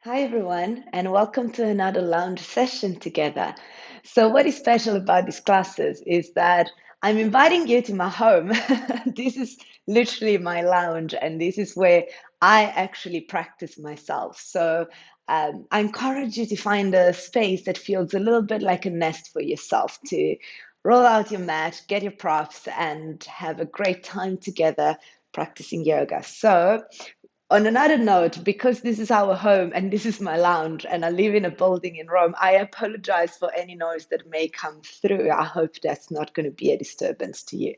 Hi, everyone, and welcome to another lounge session together. So, what is special about these classes is that I'm inviting you to my home. This is literally my lounge, and this is where I actually practice myself. So, I encourage you to find a space that feels a little bit like a nest for yourself to roll out your mat, get your props, and have a great time together practicing yoga. So, on another note, because this is our home and this is my lounge, and I live in a building in Rome, I apologize for any noise that may come through. I hope that's not going to be a disturbance to you.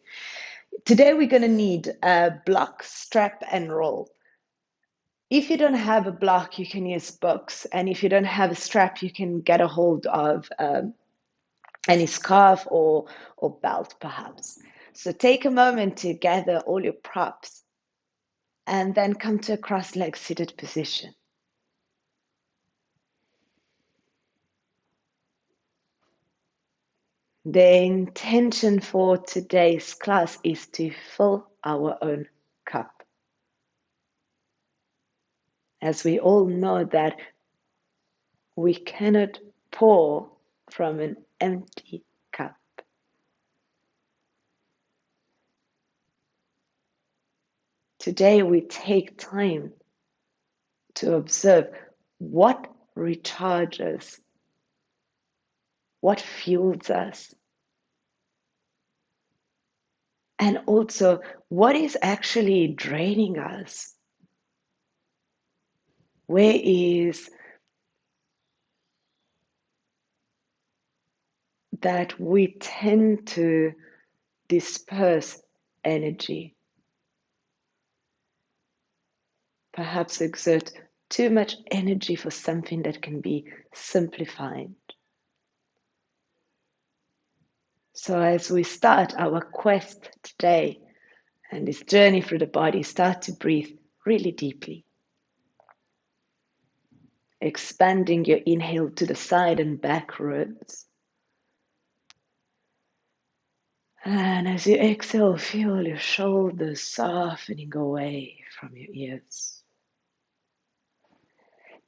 Today, we're going to need a block, strap, and roll. If you don't have a block, you can use books. And if you don't have a strap, you can get a hold of any scarf or belt, perhaps. So take a moment to gather all your props and then come to a cross-legged seated position. The intention for today's class is to fill our own cup. As we all know that we cannot pour from an empty cup. Today we take time to observe what recharges, what fuels us, and also what is actually draining us. Where is that we tend to disperse energy, perhaps exert too much energy for something that can be simplified. So as we start our quest today and this journey through the body, start to breathe really deeply. Expanding your inhale to the side and backwards. And as you exhale, feel your shoulders softening away from your ears.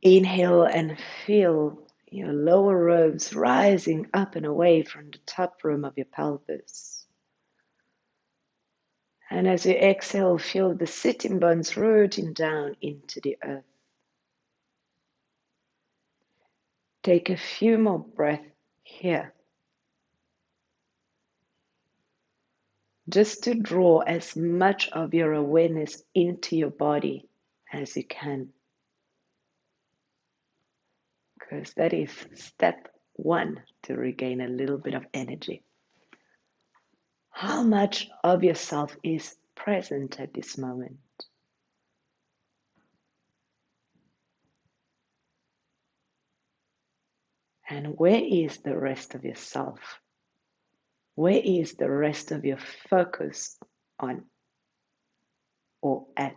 Inhale and feel your lower ribs rising up and away from the top rim of your pelvis. And as you exhale, feel the sitting bones rooting down into the earth. Take a few more breaths here, just to draw as much of your awareness into your body as you can. Because that is step one to regain a little bit of energy. How much of yourself is present at this moment? And where is the rest of yourself? Where is the rest of your focus on or at?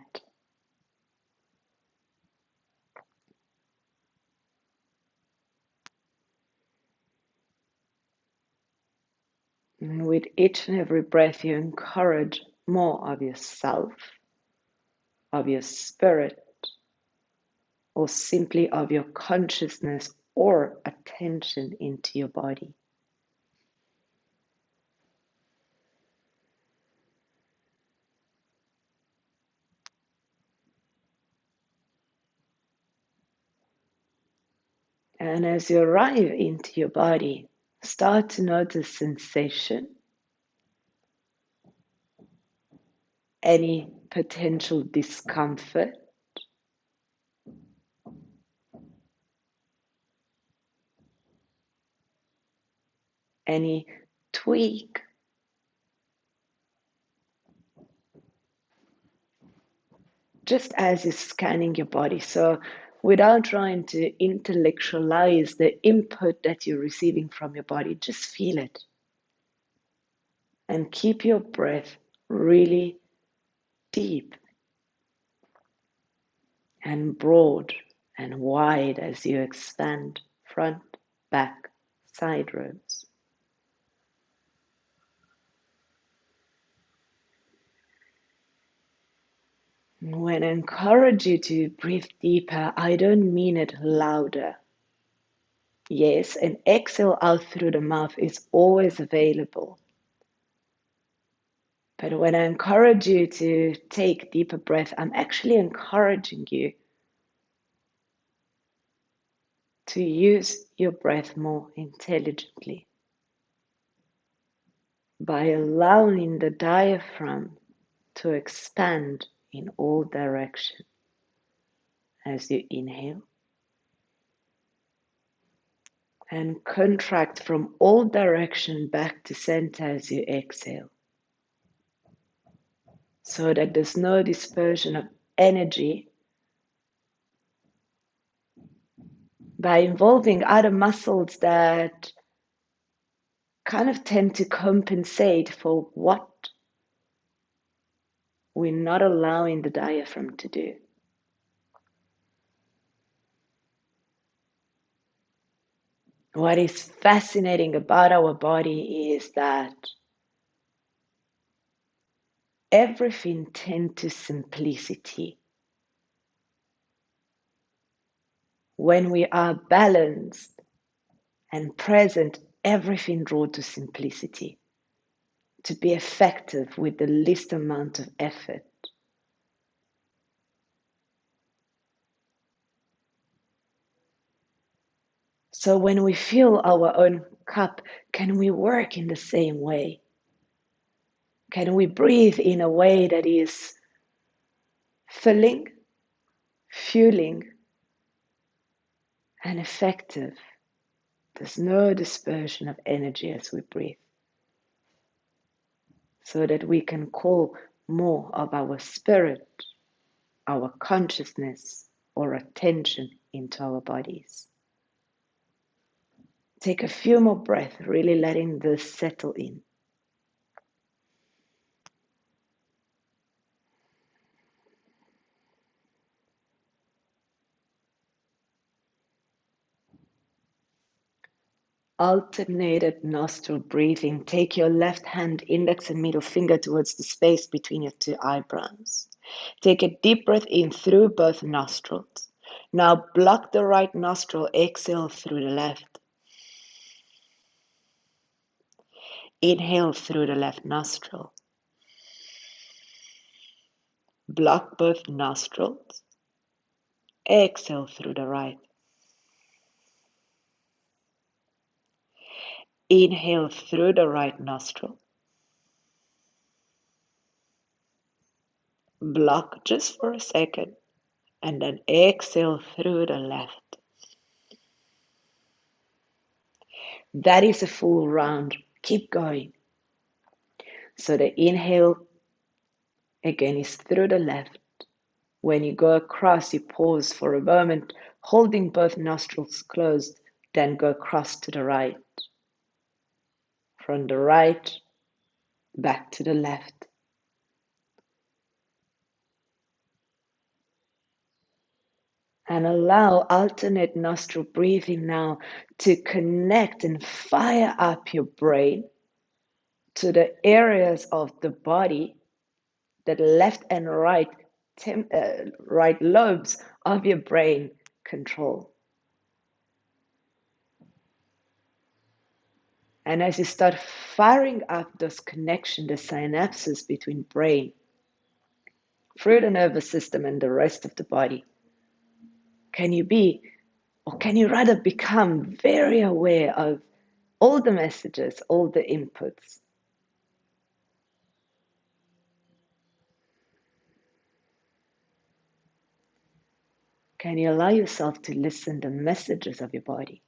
And with each and every breath, you encourage more of yourself, of your spirit, or simply of your consciousness or attention into your body. And as you arrive into your body, start to notice sensation, any potential discomfort, any tweak, just as you're scanning your body. So without trying to intellectualize the input that you're receiving from your body, just feel it. And keep your breath really deep and broad and wide as you expand front, back, side ribs. When I encourage you to breathe deeper, I don't mean it louder. Yes, an exhale out through the mouth is always available. But when I encourage you to take deeper breath, I'm actually encouraging you to use your breath more intelligently by allowing the diaphragm to expand in all directions as you inhale and contract from all direction back to center as you exhale, so that there's no dispersion of energy by involving other muscles that kind of tend to compensate for what we're not allowing the diaphragm to do. What is fascinating about our body is that everything tends to simplicity. When we are balanced and present, everything draws to simplicity, to be effective with the least amount of effort. So when we fill our own cup, can we work in the same way? Can we breathe in a way that is filling, fueling, and effective? There's no dispersion of energy as we breathe, so that we can call more of our spirit, our consciousness, or attention into our bodies. Take a few more breaths, really letting this settle in. Alternated nostril breathing. Take your left hand, index and middle finger towards the space between your two eyebrows. Take a deep breath in through both nostrils. Now block the right nostril, exhale through the left. Inhale through the left nostril. Block both nostrils. Exhale through the right. Inhale through the right nostril. Block just for a second. And then exhale through the left. That is a full round. Keep going. So the inhale again is through the left. When you go across, you pause for a moment, holding both nostrils closed, then go across to the right. From the right, back to the left. And allow alternate nostril breathing now to connect and fire up your brain to the areas of the body that left and right right lobes of your brain control. And as you start firing up those connections, the synapses between brain, through the nervous system and the rest of the body, can you be, or can you rather become very aware of all the messages, all the inputs? Can you allow yourself to listen to the messages of your body?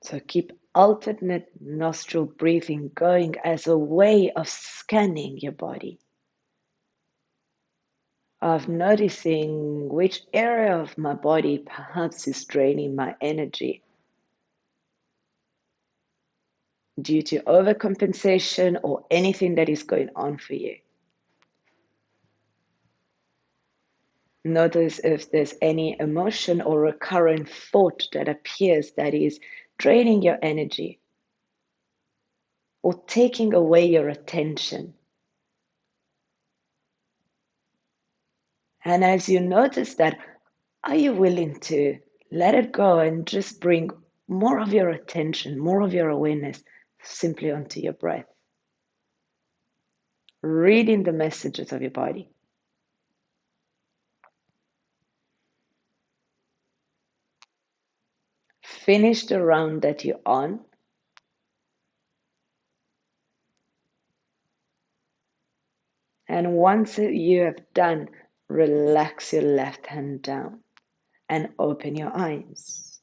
So keep alternate nostril breathing going as a way of scanning your body, of noticing which area of my body perhaps is draining my energy due to overcompensation or anything that is going on for you. Notice if there's any emotion or recurrent thought that appears that is draining your energy. or taking away your attention. And as you notice that, are you willing to let it go and just bring more of your attention, more of your awareness simply onto your breath? Reading the messages of your body. Finish the round that you're on. And once you have done, relax your left hand down and open your eyes.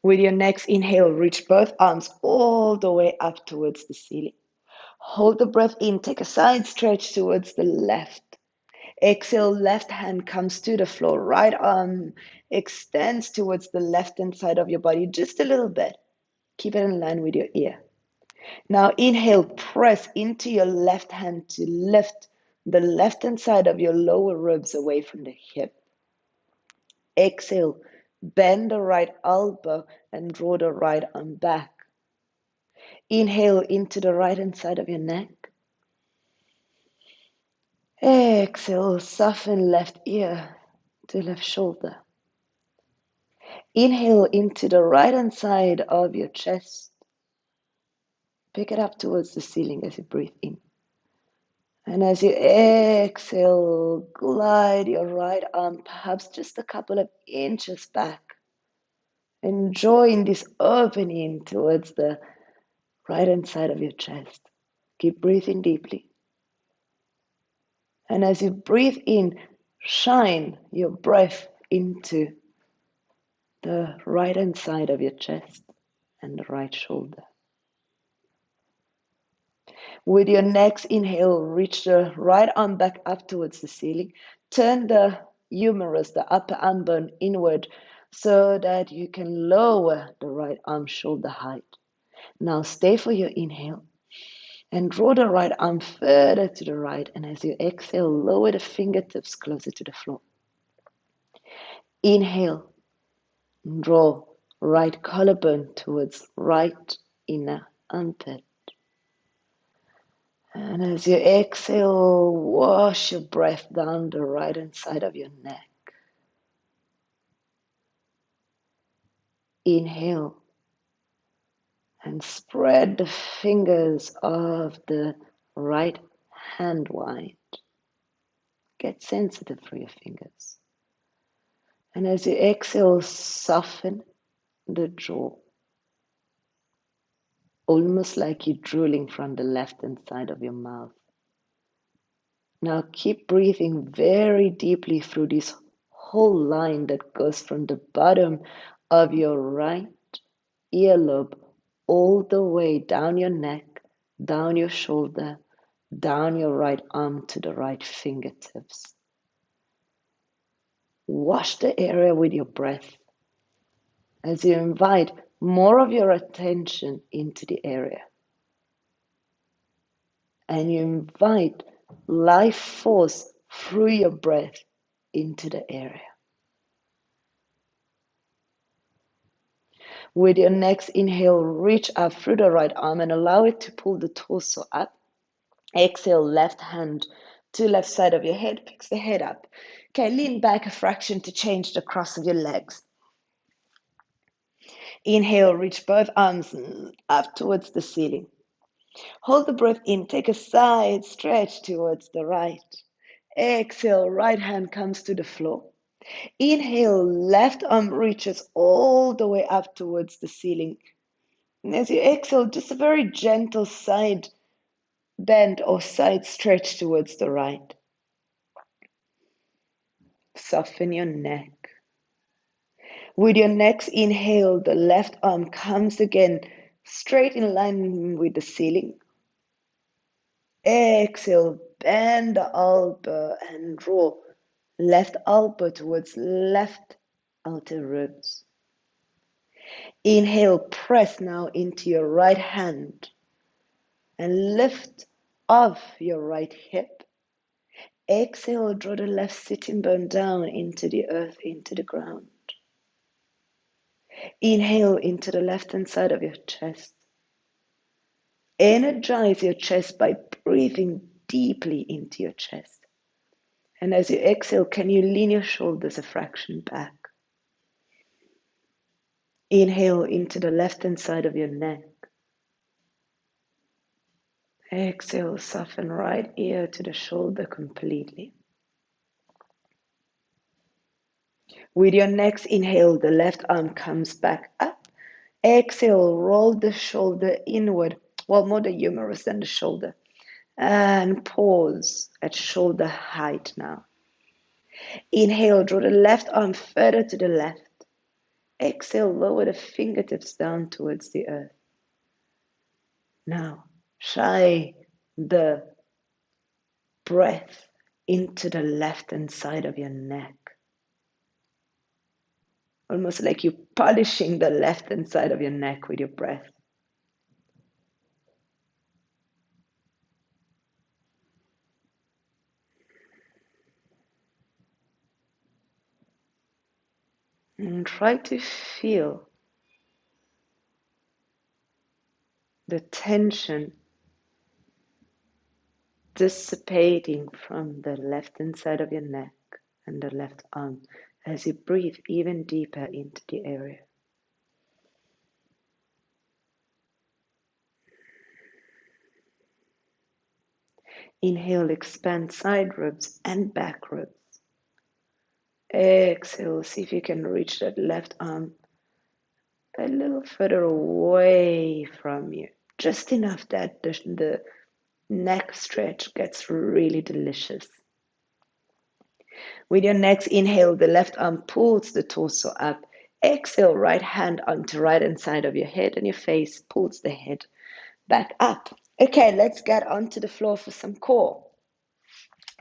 With your next inhale, reach both arms all the way up towards the ceiling. Hold the breath in, take a side stretch towards the left. Exhale, left hand comes to the floor, right arm extends towards the left hand side of your body just a little bit. Keep it in line with your ear. Now inhale, press into your left hand to lift the left hand side of your lower ribs away from the hip. Exhale, bend the right elbow and draw the right arm back. Inhale into the right hand side of your neck. Exhale, soften left ear to left shoulder. Inhale into the right hand side of your chest. Pick it up towards the ceiling as you breathe in. And as you exhale, glide your right arm perhaps just a couple of inches back. Enjoying this opening towards the right hand side of your chest. Keep breathing deeply. And as you breathe in, shine your breath into the right hand side of your chest and the right shoulder. With your next inhale, reach the right arm back up towards the ceiling. Turn the humerus, the upper arm bone, inward so that you can lower the right arm shoulder height. Now stay for your inhale and draw the right arm further to the right. And as you exhale, lower the fingertips closer to the floor. Inhale, draw right collarbone towards right inner armpit. And as you exhale, wash your breath down the right hand side of your neck. Inhale and spread the fingers of the right hand wide. Get sensitive for your fingers. And as you exhale, soften the jaw, almost like you're drooling from the left hand side of your mouth. Now keep breathing very deeply through this whole line that goes from the bottom of your right earlobe all the way down your neck, down your shoulder, down your right arm to the right fingertips. Wash the area with your breath as you invite more of your attention into the area. And you invite life force through your breath into the area. With your next inhale, reach up through the right arm and allow it to pull the torso up. Exhale, left hand to left side of your head, picks the head up. Okay, lean back a fraction to change the cross of your legs. Inhale, reach both arms up towards the ceiling. Hold the breath in, take a side stretch towards the right. Exhale, right hand comes to the floor. Inhale, left arm reaches all the way up towards the ceiling. And as you exhale, just a very gentle side bend or side stretch towards the right. Soften your neck. With your next inhale, the left arm comes again straight in line with the ceiling. Exhale, bend the elbow and draw left elbow towards left outer ribs. Inhale, press now into your right hand and lift off your right hip. Exhale, draw the left sitting bone down into the earth, into the ground. Inhale into the left hand side of your chest. Energize your chest by breathing deeply into your chest. And as you exhale, can you lean your shoulders a fraction back? Inhale into the left-hand side of your neck. Exhale, soften right ear to the shoulder completely. With your next inhale, the left arm comes back up. Exhale, roll the shoulder inward, well, more the humerus than the shoulder. And pause at shoulder height now. Inhale, draw the left arm further to the left. Exhale, lower the fingertips down towards the earth. Now, shy the breath into the left-hand side of your neck. Almost like you're polishing the left-hand side of your neck with your breath. And try to feel the tension dissipating from the left-hand side of your neck and the left arm as you breathe even deeper into the area. Inhale, expand side ribs and back ribs. Exhale, see if you can reach that left arm a little further away from you. Just enough that the neck stretch gets really delicious. With your next inhale, the left arm pulls the torso up. Exhale, right hand onto right hand side of your head, and your face pulls the head back up. Okay, let's get onto the floor for some core.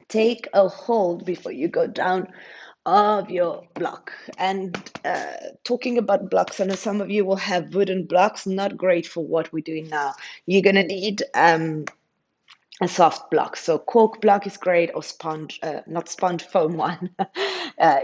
Take a hold before you go down of your block. And talking about blocks, I know some of you will have wooden blocks, not great for what we're doing now. You're going to need a soft block. So cork block is great, or sponge, not sponge, foam one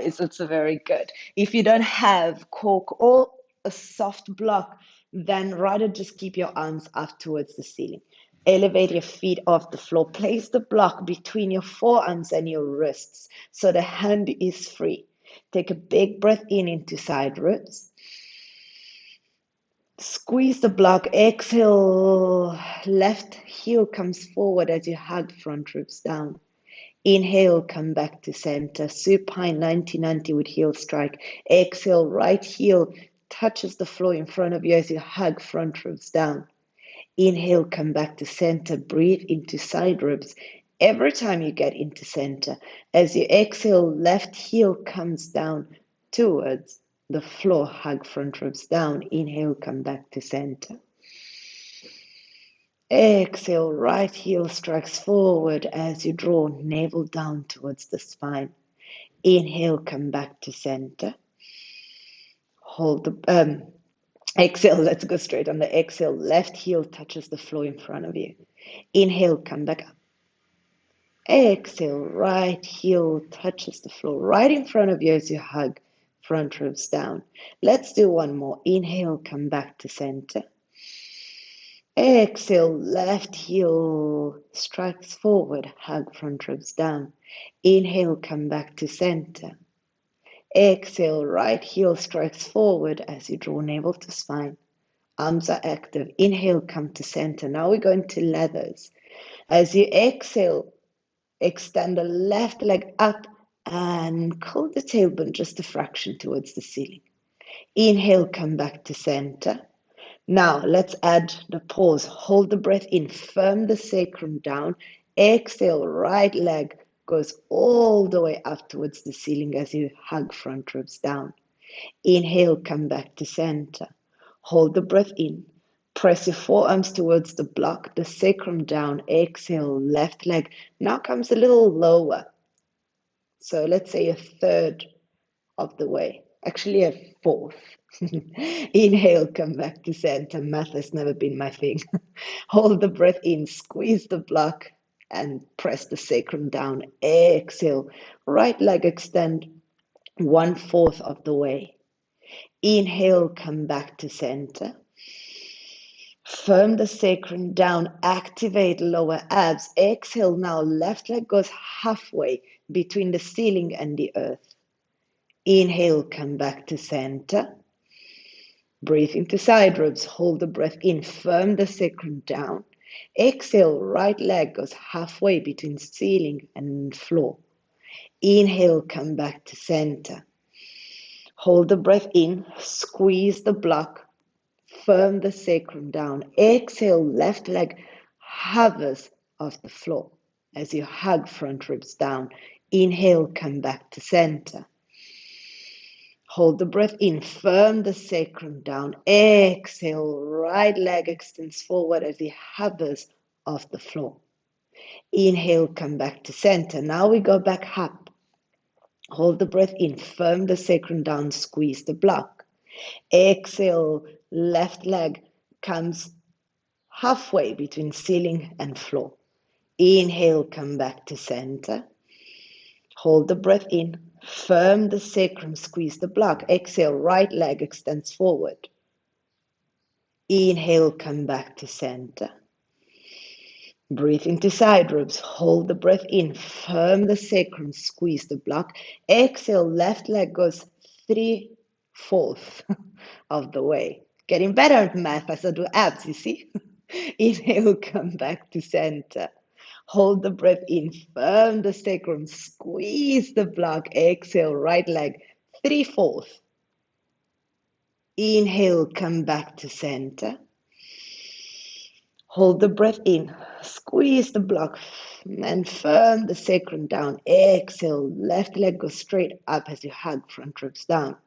is also very good. If you don't have cork or a soft block, then rather just keep your arms up towards the ceiling. Elevate your feet off the floor. Place the block between your forearms and your wrists so the hand is free. Take a big breath in into side ribs. Squeeze the block. Exhale. Left heel comes forward as you hug front ribs down. Inhale, come back to center. Supine 90-90 with heel strike. Exhale, right heel touches the floor in front of you as you hug front ribs down. Inhale, come back to center. Breathe into side ribs. Every time you get into center, as you exhale, left heel comes down towards the floor. Hug front ribs down. Inhale, come back to center. Exhale, right heel strikes forward as you draw navel down towards the spine. Inhale, come back to center. Hold the exhale, let's go straight on the exhale. Left heel touches the floor in front of you. Inhale, come back up. Exhale, right heel touches the floor right in front of you as you hug front ribs down. Let's do one more. Inhale, come back to center. Exhale, left heel strikes forward, hug front ribs down. Inhale, come back to center. Exhale, right heel strikes forward as you draw navel to spine. Arms are active. Inhale, come to center. Now we're going to leathers. As you exhale, extend the left leg up and curl the tailbone just a fraction towards the ceiling. Inhale, come back to center. Now let's add the pause. Hold the breath in, firm the sacrum down. Exhale, right leg goes all the way up towards the ceiling as you hug front ribs down. Inhale, come back to center. Hold the breath in. Press your forearms towards the block, the sacrum down. Exhale, left leg now comes a little lower. So let's say a third of the way, actually a fourth. Inhale, come back to center. Math has never been my thing. Hold the breath in, squeeze the block, and press the sacrum down. Exhale, right leg extend 1/4 of the way. Inhale, come back to center. Firm the sacrum down, activate lower abs. Exhale now, left leg goes halfway between the ceiling and the earth. Inhale, come back to center. Breathe into side ribs, hold the breath in, firm the sacrum down. Exhale, right leg goes halfway between ceiling and floor. Inhale, come back to center. Hold the breath in, squeeze the block, firm the sacrum down. Exhale, left leg hovers off the floor as you hug front ribs down. Inhale, come back to center. Hold the breath in, firm the sacrum down. Exhale, right leg extends forward as it hovers off the floor. Inhale, come back to center. Now we go back up. Hold the breath in, firm the sacrum down, squeeze the block. Exhale, left leg comes halfway between ceiling and floor. Inhale, come back to center. Hold the breath in, firm the sacrum, squeeze the block. Exhale, right leg extends forward. Inhale, come back to center. Breathe into side ribs, hold the breath in, firm the sacrum, squeeze the block. Exhale, left leg goes 3/4 of the way. Getting better at math as I do abs, you see? Inhale, come back to center. Hold the breath in, firm the sacrum, squeeze the block. Exhale, right leg, 3/4. Inhale, come back to center. Hold the breath in, squeeze the block, and firm the sacrum down. Exhale, left leg goes straight up as you hug front ribs down.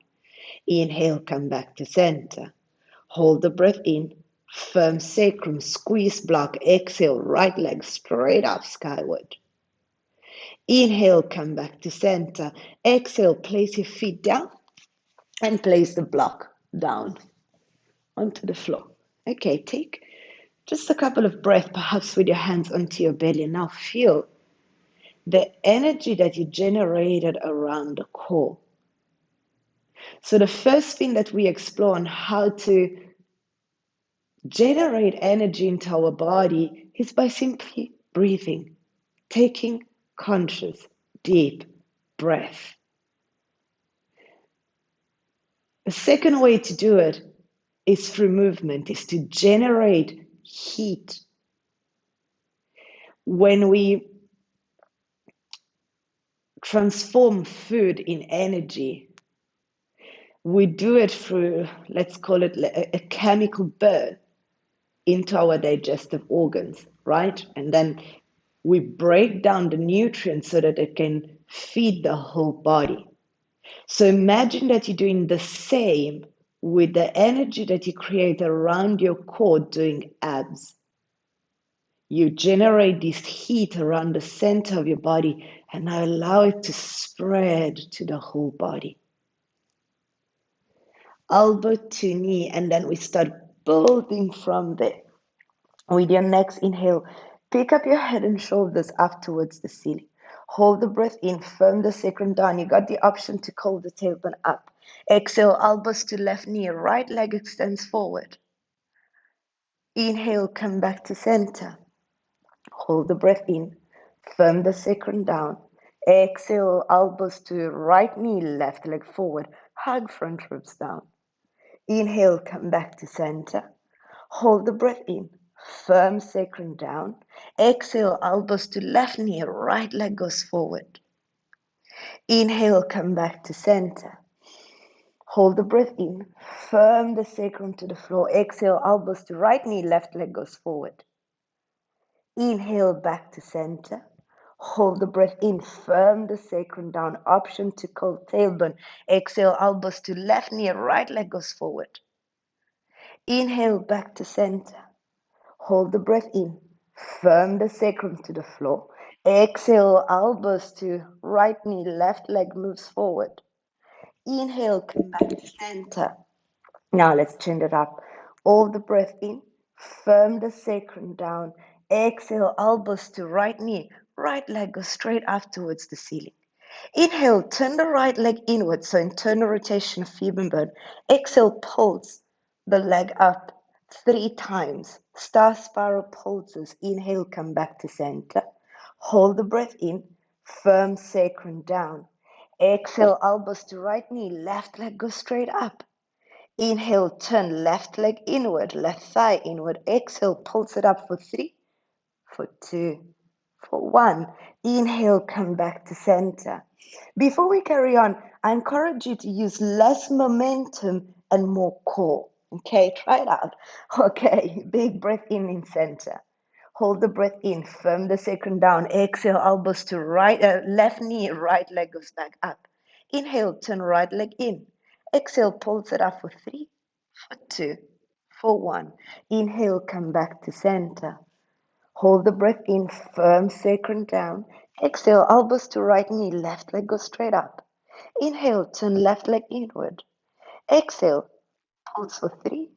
Inhale, come back to center. Hold the breath in, firm sacrum, squeeze block. Exhale, right leg straight up skyward. Inhale, come back to center. Exhale, place your feet down and place the block down onto the floor. Okay, take just a couple of breaths, perhaps with your hands onto your belly. Now feel the energy that you generated around the core. So the first thing that we explore on how to generate energy into our body is by simply breathing, taking conscious, deep breath. The second way to do it is through movement, is to generate heat. When we transform food in energy, we do it through, let's call it a chemical burn into our digestive organs, right? And then we break down the nutrients so that it can feed the whole body. So imagine that you're doing the same with the energy that you create around your core doing abs. You generate this heat around the center of your body and now allow it to spread to the whole body. Elbow to knee, and then we start building from there. With your next inhale, pick up your head and shoulders up towards the ceiling. Hold the breath in, firm the sacrum down. You got the option to curl the tailbone up. Exhale, elbows to left knee, right leg extends forward. Inhale, come back to center. Hold the breath in, firm the sacrum down. Exhale, elbows to right knee, left leg forward. Hug front ribs down. Inhale, come back to center. Hold the breath in, firm sacrum down. Exhale, elbows to left knee, right leg goes forward. Inhale, come back to center. Hold the breath in, firm the sacrum to the floor. Exhale, elbows to right knee, left leg goes forward. Inhale, back to center. Hold the breath in, firm the sacrum down. Option to curl tailbone. Exhale, elbows to left knee, right leg goes forward. Inhale, back to center. Hold the breath in, firm the sacrum to the floor. Exhale, elbows to right knee, left leg moves forward. Inhale, come back to center. Now let's turn it up. Hold the breath in, firm the sacrum down. Exhale, elbows to right knee, right leg goes straight up towards the ceiling. Inhale, turn the right leg inward, so internal rotation of femur bone. Exhale, pulse the leg up 3 times. Star spiral pulses. Inhale, come back to center. Hold the breath in. Firm sacrum down. Exhale, elbows to right knee. Left leg goes straight up. Inhale, turn left leg inward, left thigh inward. Exhale, pulse it up for 3, for 2, for 1. Inhale, come back to center. Before we carry on, I encourage you to use less momentum and more core. Okay, try it out. Okay, big breath in center. Hold the breath in, firm the sacrum down. Exhale, elbows to left knee, right leg goes back up. Inhale, turn right leg in. Exhale, pulse it up for 3, for 2, for 1. Inhale, come back to center. Hold the breath in, firm sacrum down. Exhale, elbows to right knee, left leg goes straight up. Inhale, turn left leg inward. Exhale, pulse for 3,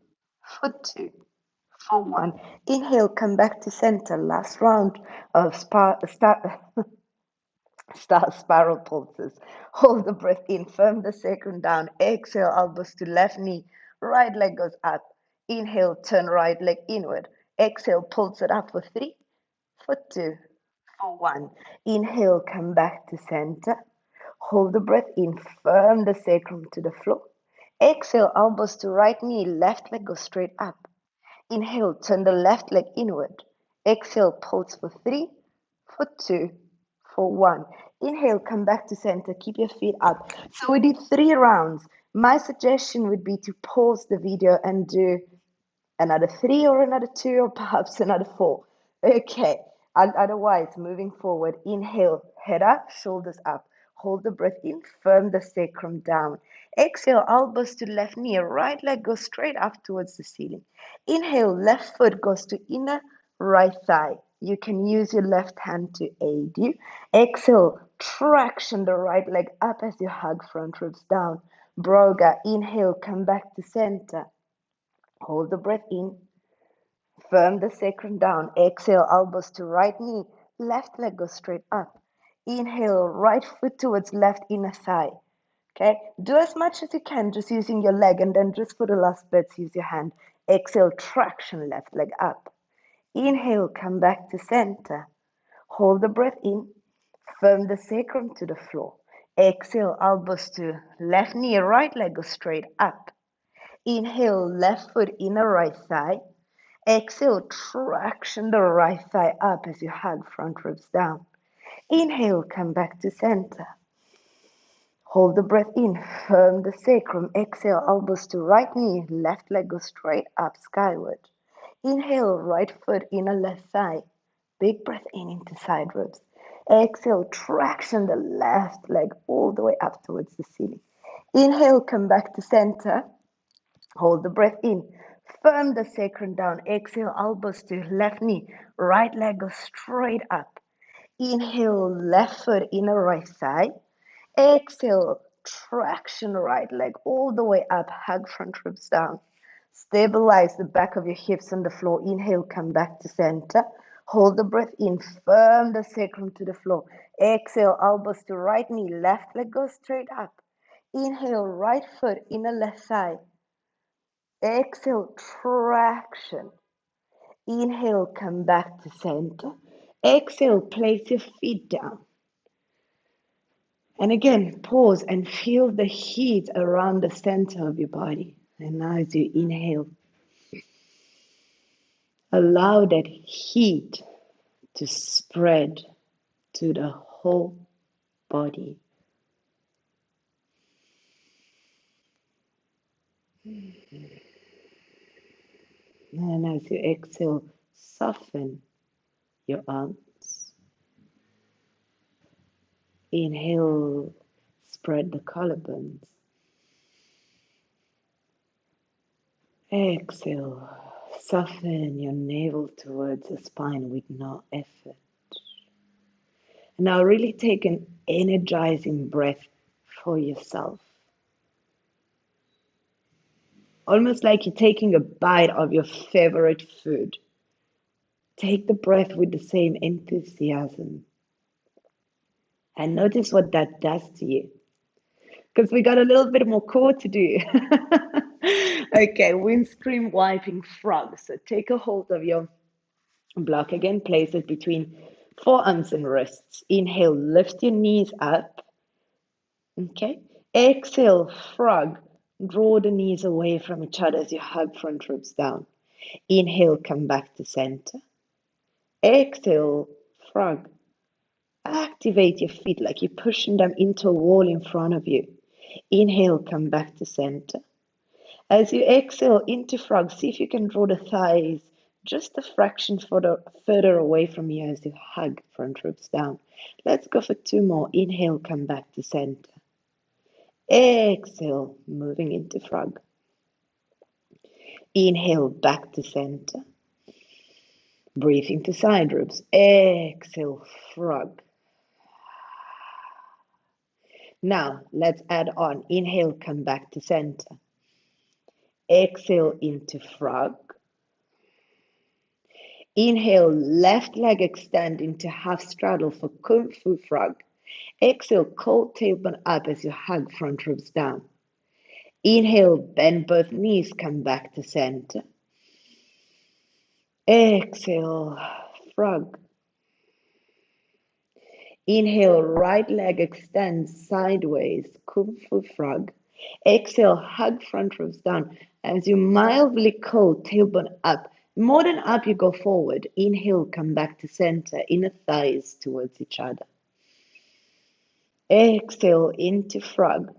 for 2, for 1. Inhale, come back to center. Last round of star spiral pulses. Hold the breath in, firm the sacrum down. Exhale, elbows to left knee, right leg goes up. Inhale, turn right leg inward. Exhale, pulse it up for 3, for 2, for 1. Inhale, come back to center. Hold the breath in, firm the sacrum to the floor. Exhale, elbows to right knee, left leg goes straight up. Inhale, turn the left leg inward. Exhale, pulse for 3, for 2, for 1. Inhale, come back to center. Keep your feet up. So we did 3 rounds. My suggestion would be to pause the video and do another 3 or another 2 or perhaps another 4. Okay. Otherwise, moving forward, inhale, head up, shoulders up. Hold the breath in, firm the sacrum down. Exhale, elbows to left knee, right leg goes straight up towards the ceiling. Inhale, left foot goes to inner right thigh. You can use your left hand to aid you. Exhale, traction the right leg up as you hug front ribs down. Broga, inhale, come back to center. Hold the breath in. Firm the sacrum down. Exhale, elbows to right knee. Left leg goes straight up. Inhale, right foot towards left inner thigh. Okay, do as much as you can just using your leg, and then just for the last bits, use your hand. Exhale, traction left leg up. Inhale, come back to center. Hold the breath in. Firm the sacrum to the floor. Exhale, elbows to left knee, right leg goes straight up. Inhale, left foot inner right thigh. Exhale, traction the right thigh up as you hug front ribs down. Inhale, come back to center. Hold the breath in, firm the sacrum. Exhale, elbows to right knee, left leg goes straight up skyward. Inhale, right foot inner left thigh. Big breath in into side ribs. Exhale, traction the left leg all the way up towards the ceiling. Inhale, come back to center. Hold the breath in. Firm the sacrum down. Exhale, elbows to left knee. Right leg goes straight up. Inhale, left foot inner right thigh. Exhale, traction right leg all the way up. Hug front ribs down. Stabilize the back of your hips on the floor. Inhale, come back to center. Hold the breath in. Firm the sacrum to the floor. Exhale, elbows to right knee. Left leg goes straight up. Inhale, right foot inner left thigh. Exhale, traction. Inhale, come back to center. Exhale, place your feet down. And again, pause and feel the heat around the center of your body. And now as you inhale, allow that heat to spread to the whole body. And as you exhale, soften your arms. Inhale, spread the collarbones. Exhale, soften your navel towards the spine with no effort. Now really take an energizing breath for yourself. Almost like you're taking a bite of your favorite food. Take the breath with the same enthusiasm. And notice what that does to you. Because we got a little bit more core to do. Okay, windscreen wiping frog. So take a hold of your block again, place it between forearms and wrists. Inhale, lift your knees up. Okay. Exhale, frog. Draw the knees away from each other as you hug front ribs down. Inhale, come back to center. Exhale, frog. Activate your feet like you're pushing them into a wall in front of you. Inhale, come back to center. As you exhale into frog, see if you can draw the thighs just a fraction further away from you as you hug front ribs down. Let's go for two more. Inhale, come back to center. Exhale, moving into frog. Inhale, back to center. Breathing to side ribs. Exhale, frog. Now, let's add on. Inhale, come back to center. Exhale into frog. Inhale, left leg extend into half straddle for Kung Fu Frog. Exhale, cold tailbone up as you hug front ribs down. Inhale, bend both knees, come back to center. Exhale, frog. Inhale, right leg extends sideways, Kung Fu Frog. Exhale, hug front ribs down as you mildly cold tailbone up. More than up, you go forward. Inhale, come back to center, inner thighs towards each other. Exhale into frog.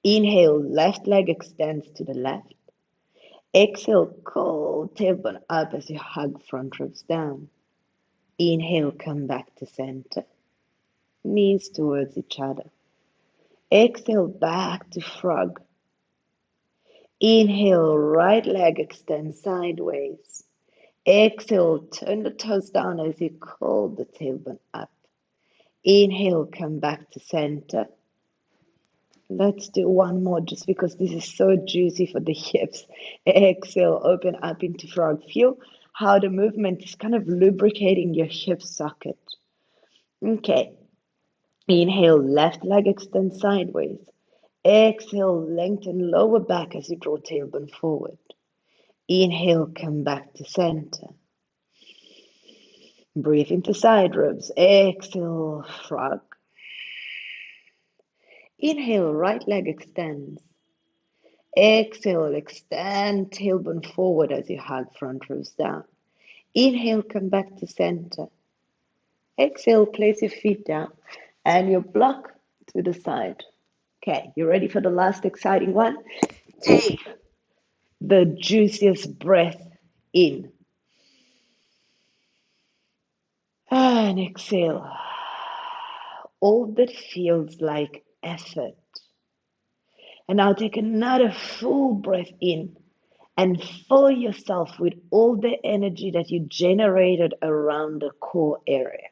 Inhale, left leg extends to the left. Exhale, cold tailbone up as you hug front ribs down. Inhale, come back to center. Knees towards each other. Exhale, back to frog. Inhale, right leg extends sideways. Exhale, turn the toes down as you curl the tailbone up. Inhale, come back to center. Let's do one more just because this is so juicy for the hips. Exhale, open up into frog. Feel how the movement is kind of lubricating your hip socket. Okay. Inhale, left leg extends sideways. Exhale, lengthen lower back as you draw tailbone forward. Inhale, come back to center. Breathe into side ribs. Exhale, frog. Inhale, right leg extends. Exhale, extend tailbone forward as you hug front ribs down. Inhale, come back to center. Exhale, place your feet down and your block to the side. Okay, you ready for the last exciting one? Take the juiciest breath in and exhale. All that feels like effort. And now take another full breath in and fill yourself with all the energy that you generated around the core area.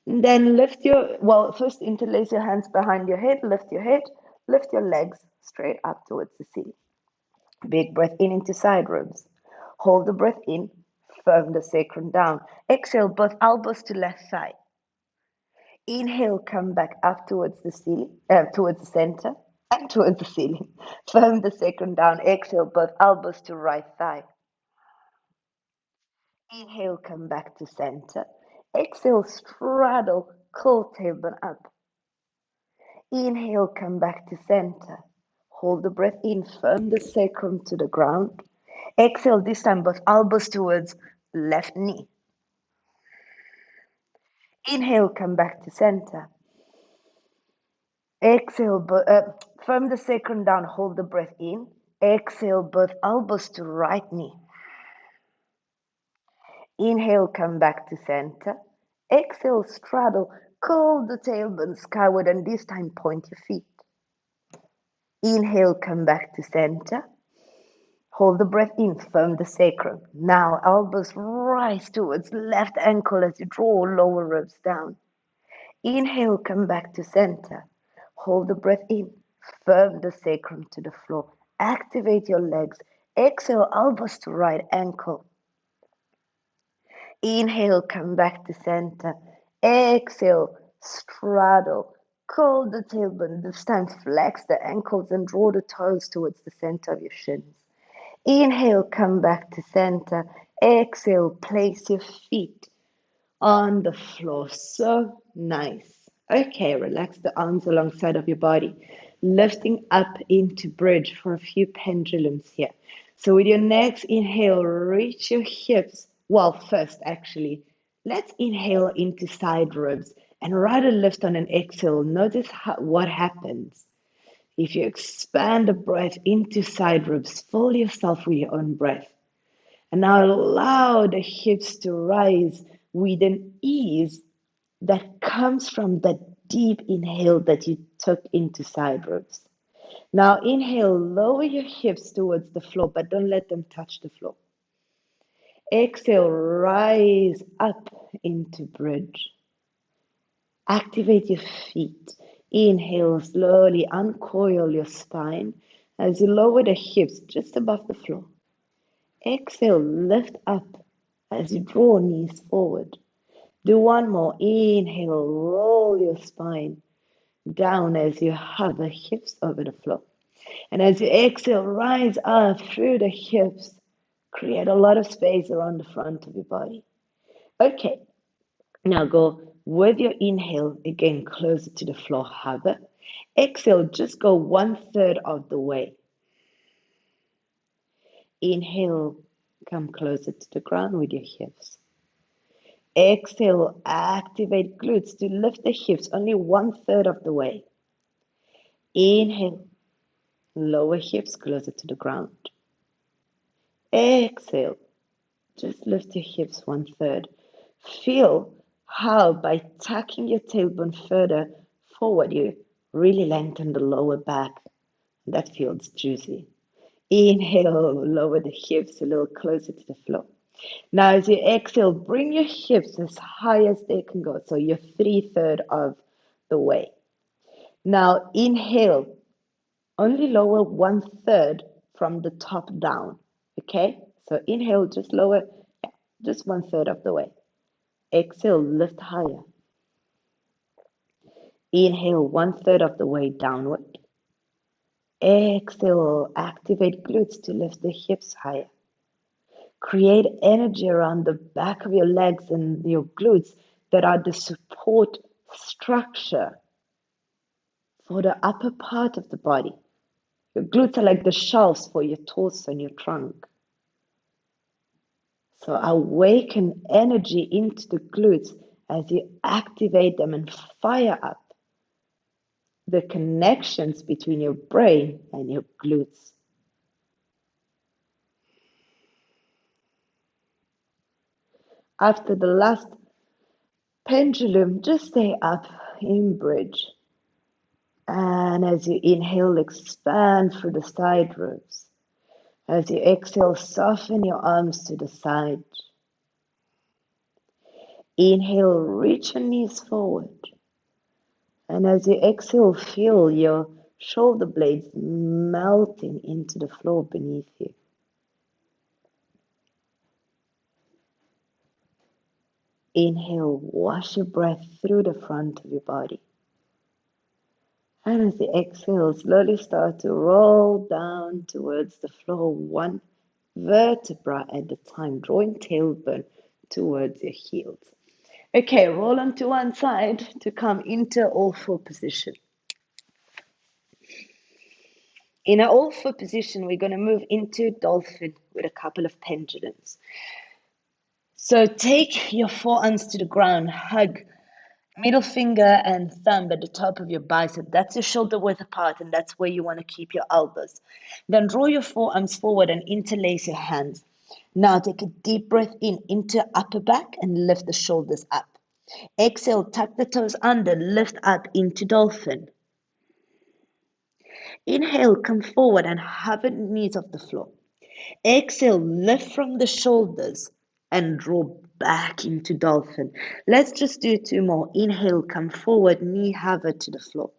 And then first interlace your hands behind your head, lift your legs straight up towards the ceiling. Big breath in into side ribs. Hold the breath in, firm the sacrum down. Exhale, both elbows to left side. Inhale, come back up towards the ceiling, towards the center, and towards the ceiling. Firm the sacrum down. Exhale, both elbows to right thigh. Inhale, come back to center. Exhale, straddle, curl tailbone up. Inhale, come back to center. Hold the breath in, firm the sacrum to the ground. Exhale, this time both elbows towards left knee. Inhale, come back to center. Exhale, firm the sacrum down, hold the breath in. Exhale, both elbows to right knee. Inhale, come back to center. Exhale, straddle, curl the tailbone skyward, and this time point your feet. Inhale, come back to center. Hold the breath in, firm the sacrum. Now, elbows rise towards left ankle as you draw lower ribs down. Inhale, come back to center. Hold the breath in, firm the sacrum to the floor. Activate your legs. Exhale, elbows to right ankle. Inhale, come back to center. Exhale, straddle, Curl the tailbone. This time flex the ankles and draw the toes towards the center of your shins. Inhale, come back to center. Exhale, place your feet on the floor. So nice. Okay, relax the arms alongside of your body. Lifting up into bridge for a few pendulums here. So with your next inhale, reach your hips. Well, first, actually, let's inhale into side ribs and rather lift on an exhale. Notice what happens. If you expand the breath into side ribs, fill yourself with your own breath. And now allow the hips to rise with an ease that comes from that deep inhale that you took into side ribs. Now inhale, lower your hips towards the floor, but don't let them touch the floor. Exhale, rise up into bridge. Activate your feet. Inhale, slowly uncoil your spine as you lower the hips just above the floor. Exhale, lift up as you draw knees forward. Do one more. Inhale, roll your spine down as you hover hips over the floor. And as you exhale, rise up through the hips. Create a lot of space around the front of your body. Okay, now go with your inhale, again closer to the floor, hover. Exhale, just go 1/3 of the way. Inhale, come closer to the ground with your hips. Exhale, activate glutes to lift the hips only 1/3 of the way. Inhale, lower hips closer to the ground. Exhale, just lift your hips 1/3. Feel how by tucking your tailbone further forward, you really lengthen the lower back. That feels juicy. Inhale, lower the hips a little closer to the floor. Now, as you exhale, bring your hips as high as they can go. So you're 3/3 of the way. Now, inhale, only lower 1/3 from the top down. Okay? So inhale, just lower, just 1/3 of the way. Exhale, lift higher. Inhale, 1/3 of the way downward. Exhale, activate glutes to lift the hips higher. Create energy around the back of your legs and your glutes that are the support structure for the upper part of the body. Your glutes are like the shelves for your torso and your trunk. So awaken energy into the glutes as you activate them and fire up the connections between your brain and your glutes. After the last pendulum, just stay up in bridge. And as you inhale, expand through the side ribs. As you exhale, soften your arms to the side. Inhale, reach your knees forward. And as you exhale, feel your shoulder blades melting into the floor beneath you. Inhale, wash your breath through the front of your body. And as you exhale, slowly start to roll down towards the floor, one vertebra at a time, drawing tailbone towards your heels. Okay, roll onto one side to come into all four position. In our all four position, we're going to move into dolphin with a couple of pendulums. So take your forearms to the ground, hug middle finger and thumb at the top of your bicep. That's your shoulder width apart, and that's where you want to keep your elbows. Then draw your forearms forward and interlace your hands. Now take a deep breath in into upper back and lift the shoulders up. Exhale, tuck the toes under, lift up into dolphin. Inhale, come forward and hover the knees off the floor. Exhale, lift from the shoulders and draw back into dolphin. Let's just do two more. Inhale, come forward, knee hover to the floor.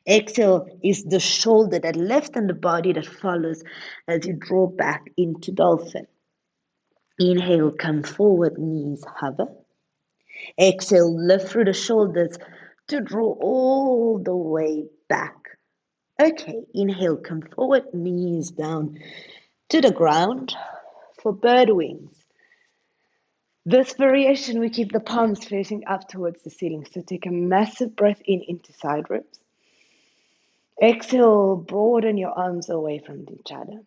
Exhale is the shoulder that left and the body that follows as you draw back into dolphin. Inhale, come forward, knees hover. Exhale, lift through the shoulders to draw all the way back. Okay, inhale, come forward, knees down to the ground for bird wings. This variation, we keep the palms facing up towards the ceiling. So take a massive breath in into side ribs. Exhale, broaden your arms away from each other.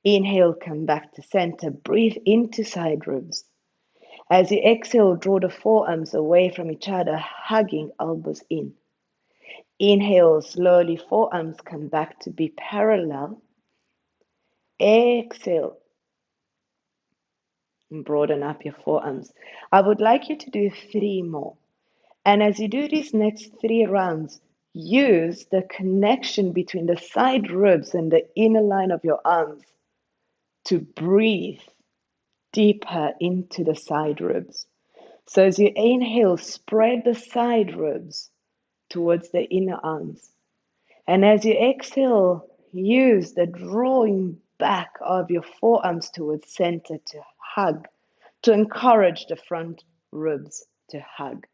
Inhale, come back to center. Breathe into side ribs. As you exhale, draw the forearms away from each other, hugging elbows in. Inhale, slowly, forearms come back to be parallel. Exhale, and broaden up your forearms. I would like you to do 3 more. And as you do these next 3 rounds, use the connection between the side ribs and the inner line of your arms to breathe deeper into the side ribs. So as you inhale, spread the side ribs towards the inner arms. And as you exhale, use the drawing back of your forearms towards center to hug, to encourage the front ribs to hug.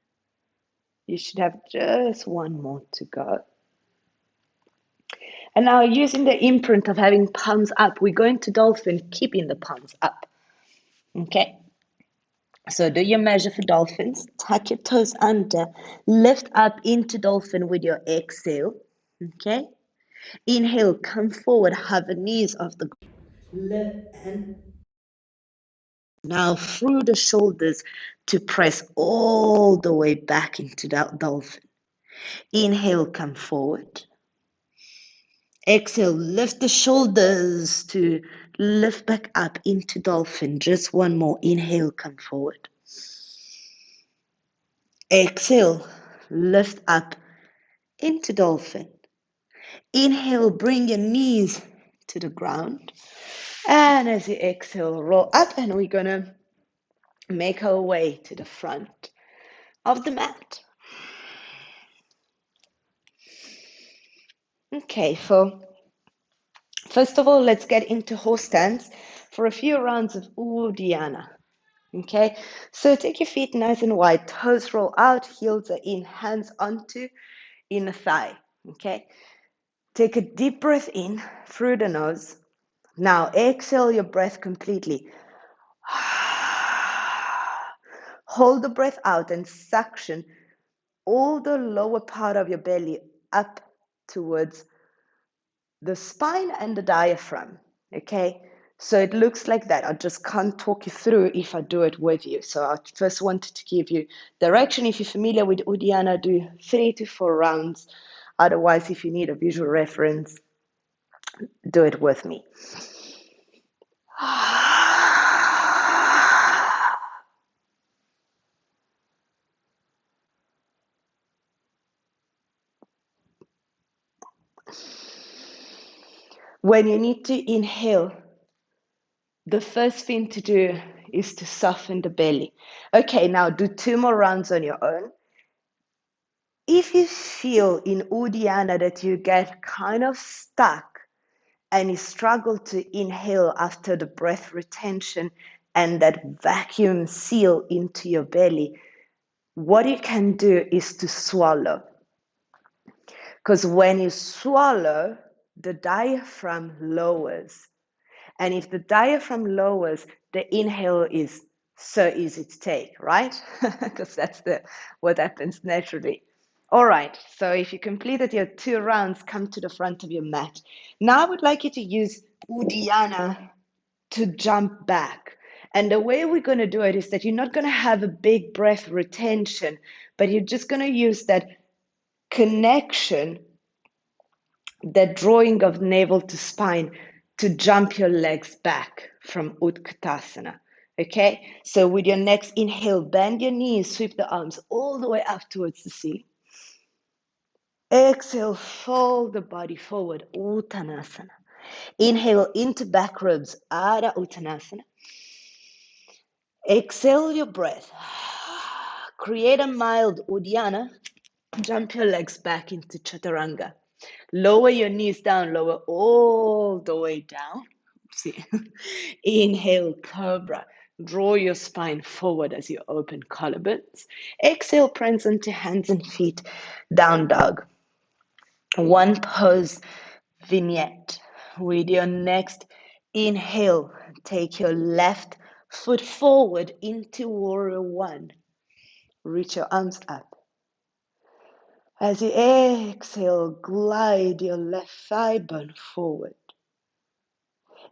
You should have just 1 more to go. And now using the imprint of having palms up, we go into dolphin, keeping the palms up. Okay? So do your measure for dolphins. Tuck your toes under. Lift up into dolphin with your exhale. Okay? Inhale, come forward, hover knees off the ground. And now through the shoulders to press all the way back into that dolphin. Inhale, come forward. Exhale, lift the shoulders to lift back up into dolphin. Just 1 more. Inhale, come forward. Exhale, lift up into dolphin. Inhale, bring your knees to the ground. And as you exhale, roll up, and we're going to make our way to the front of the mat. Okay, so first of all, let's get into horse stance for a few rounds of Uddiyana. Okay, so take your feet nice and wide, toes roll out, heels are in, hands onto inner thigh. Okay, take a deep breath in through the nose. Now exhale your breath completely. Hold the breath out and suction all the lower part of your belly up towards the spine and the diaphragm. Okay, so it looks like that. I just can't talk you through if I do it with you. So I first wanted to give you direction. If you're familiar with Uddiyana, do 3 to 4 rounds. Otherwise, if you need a visual reference, do it with me. When you need to inhale, the first thing to do is to soften the belly. Okay, now do 2 more rounds on your own. If you feel in Uddiyana that you get kind of stuck and you struggle to inhale after the breath retention and that vacuum seal into your belly, what you can do is to swallow. Because when you swallow, the diaphragm lowers. And if the diaphragm lowers, the inhale is so easy to take, right? Because that's what happens naturally. All right, so if you completed your 2 rounds, come to the front of your mat. Now I would like you to use Uddiyana to jump back. And the way we're going to do it is that you're not going to have a big breath retention, but you're just going to use that connection, that drawing of navel to spine to jump your legs back from Utkatasana. Okay, so with your next inhale, bend your knees, sweep the arms all the way up towards the ceiling. Exhale, fold the body forward, Uttanasana. Inhale into back ribs, Adha Uttanasana. Exhale your breath. Create a mild Uddiyana. Jump your legs back into Chaturanga. Lower your knees down, lower all the way down. See. Inhale, Cobra. Draw your spine forward as you open collarbones. Exhale, press into hands and feet, down dog. One pose vignette. With your next inhale, take your left foot forward into warrior one. Reach your arms up. As you exhale, glide your left thigh bone forward.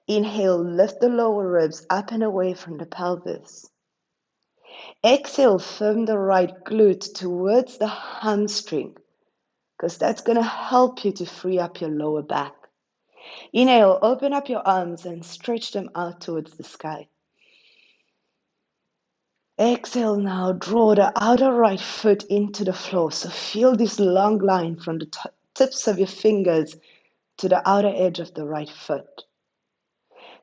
Inhale, lift the lower ribs up and away from the pelvis. Exhale, firm the right glute towards the hamstring, because that's going to help you to free up your lower back. Inhale, open up your arms and stretch them out towards the sky. Exhale now, draw the outer right foot into the floor. So feel this long line from the tips of your fingers to the outer edge of the right foot.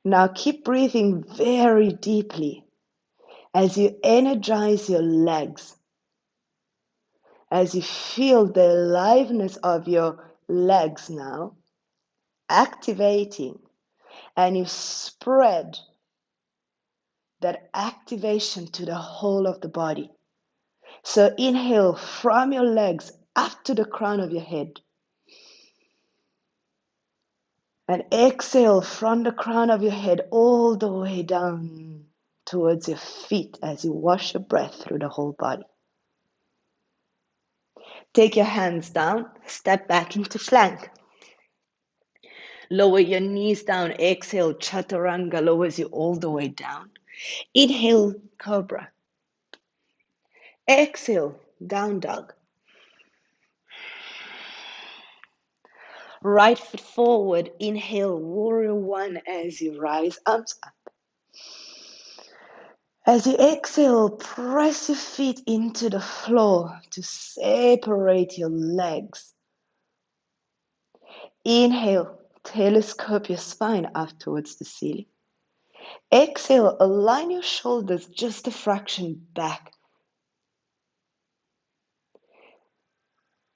Now keep breathing very deeply as you energize your legs. As you feel the aliveness of your legs now activating, and you spread that activation to the whole of the body. So inhale from your legs up to the crown of your head. And exhale from the crown of your head all the way down towards your feet as you wash your breath through the whole body. Take your hands down, step back into plank. Lower your knees down. Exhale, chaturanga lowers you all the way down. Inhale, cobra. Exhale, down dog. Right foot forward. Inhale, warrior one as you rise, arms up. As you exhale, press your feet into the floor to separate your legs. Inhale, telescope your spine up towards the ceiling. Exhale, align your shoulders just a fraction back.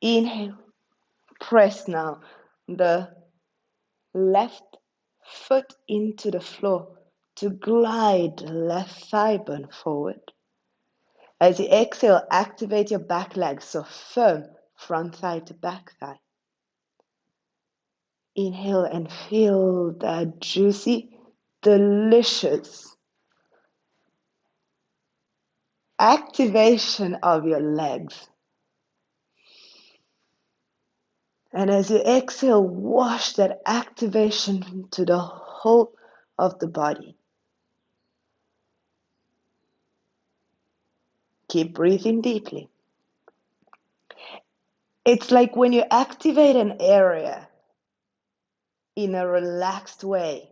Inhale, press now the left foot into the floor to glide left thigh bone forward. As you exhale, activate your back leg, so firm front thigh to back thigh. Inhale and feel that juicy, delicious activation of your legs. And as you exhale, wash that activation to the whole of the body. Keep breathing deeply. It's like when you activate an area in a relaxed way,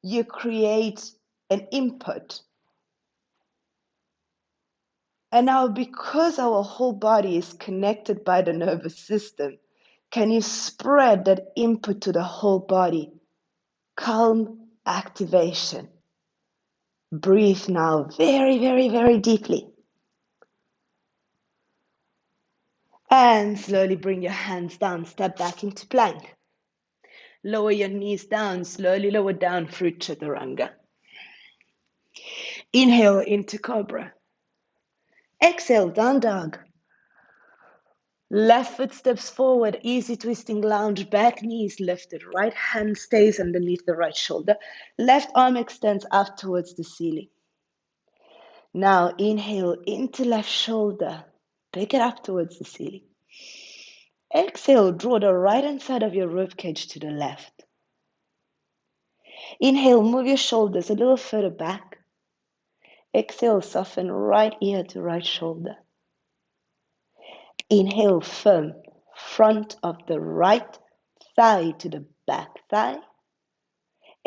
you create an input. And now, because our whole body is connected by the nervous system, can you spread that input to the whole body? Calm activation. Breathe now very, very, very deeply. And slowly bring your hands down, step back into plank. Lower your knees down, slowly lower down through chaturanga. Inhale into cobra. Exhale, down dog. Left foot steps forward, easy twisting lounge, back knees lifted, right hand stays underneath the right shoulder, left arm extends up towards the ceiling. Now inhale into left shoulder, pick it up towards the ceiling. Exhale, draw the right hand side of your ribcage to the left. Inhale, move your shoulders a little further back. Exhale, soften right ear to right shoulder. Inhale, firm front of the right thigh to the back thigh.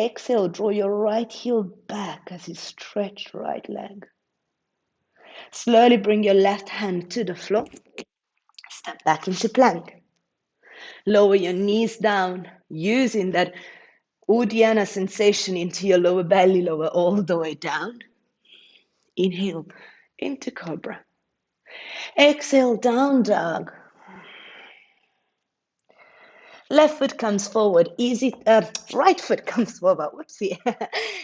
Exhale, draw your right heel back as you stretch right leg. Slowly bring your left hand to the floor. Step back into plank. Lower your knees down, using that Uddiyana sensation into your lower belly, lower all the way down. Inhale into cobra. Exhale, down dog. Left foot comes forward, easy, right foot comes forward, whoopsie.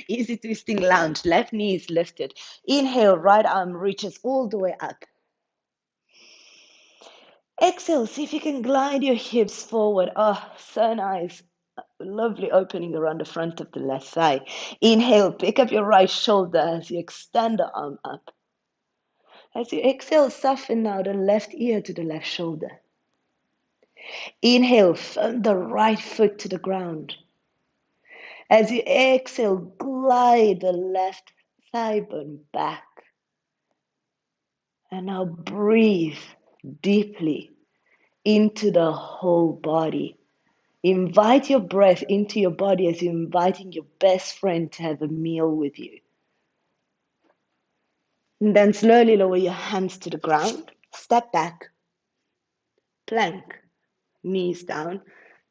Easy twisting lunge, left knee is lifted. Inhale, right arm reaches all the way up. Exhale, see if you can glide your hips forward. Oh, so nice. Lovely opening around the front of the left thigh. Inhale, pick up your right shoulder as you extend the arm up. As you exhale, soften now the left ear to the left shoulder. Inhale, firm the right foot to the ground. As you exhale, glide the left thigh bone back. And now breathe deeply into the whole body. Invite your breath into your body as you're inviting your best friend to have a meal with you. And then slowly lower your hands to the ground. Step back. Plank. Knees down.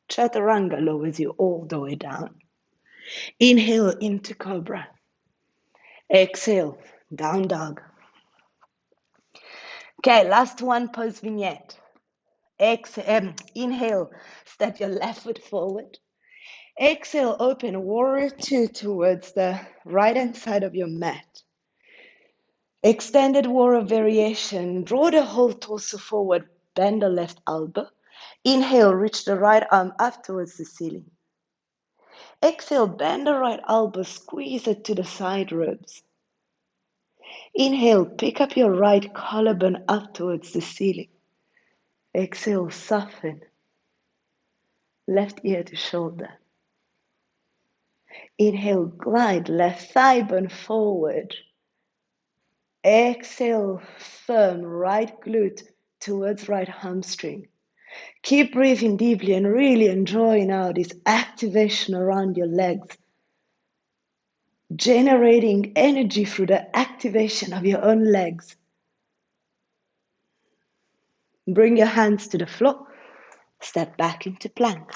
Chaturanga lowers you all the way down. Inhale into Cobra. Exhale, down dog. Okay, last one, pose vignette. Exhale, inhale, step your left foot forward. Exhale, open warrior two towards the right hand side of your mat. Extended warrior variation. Draw the whole torso forward, bend the left elbow. Inhale, reach the right arm up towards the ceiling. Exhale, bend the right elbow, squeeze it to the side ribs. Inhale, pick up your right collarbone up towards the ceiling. Exhale, soften. Left ear to shoulder. Inhale, glide left thigh bone forward. Exhale, firm right glute towards right hamstring. Keep breathing deeply and really enjoy now this activation around your legs. Generating energy through the activation of your own legs. Bring your hands to the floor. Step back into plank.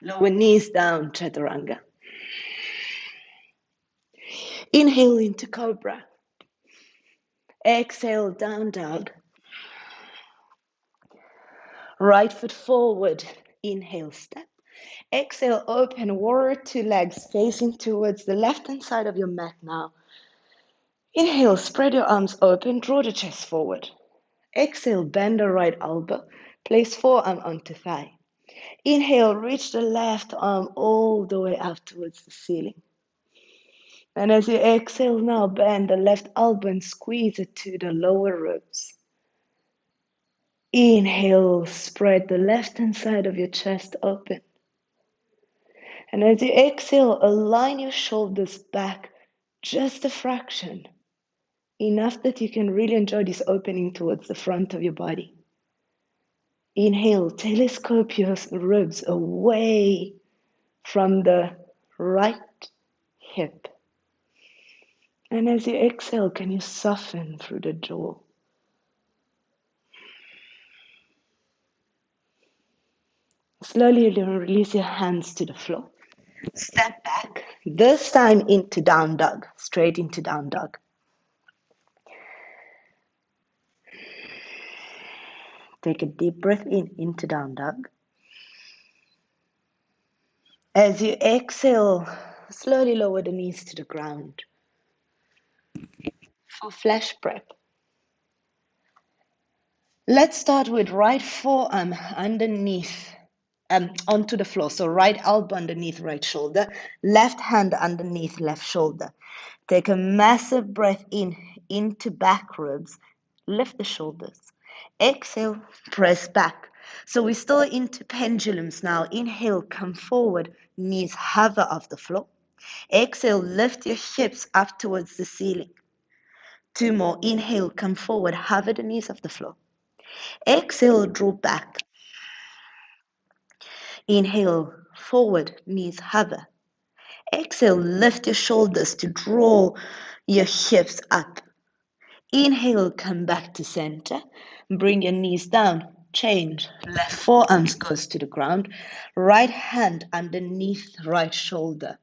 Lower knees down, chaturanga. Inhale into cobra. Exhale, down dog. Right foot forward. Inhale, step. Exhale, open warrior two, legs facing towards the left hand side of your mat now. Inhale, spread your arms open, draw the chest forward. Exhale, bend the right elbow, place forearm onto thigh. Inhale, reach the left arm all the way up towards the ceiling. And as you exhale now, bend the left elbow and squeeze it to the lower ribs. Inhale, spread the left hand side of your chest open. And as you exhale, align your shoulders back just a fraction, enough that you can really enjoy this opening towards the front of your body. Inhale, telescope your ribs away from the right hip. And as you exhale, can you soften through the jaw? Slowly release your hands to the floor. Step back, this time into down dog, straight into down dog. Take a deep breath in, into down dog. As you exhale, slowly lower the knees to the ground. For flash prep. Let's start with right forearm underneath, onto the floor. So right elbow underneath right shoulder, left hand underneath left shoulder. Take a massive breath in, into back ribs. Lift the shoulders. Exhale, press back. So we're still into pendulums now. Inhale, come forward, knees hover off the floor. Exhale, lift your hips up towards the ceiling. Two more. Inhale, come forward, hover the knees off the floor. Exhale, draw back. Inhale, forward, knees hover. Exhale, lift your shoulders to draw your hips up. Inhale, come back to center. Bring your knees down. Change. Left forearms goes to the ground. Right hand underneath right shoulder.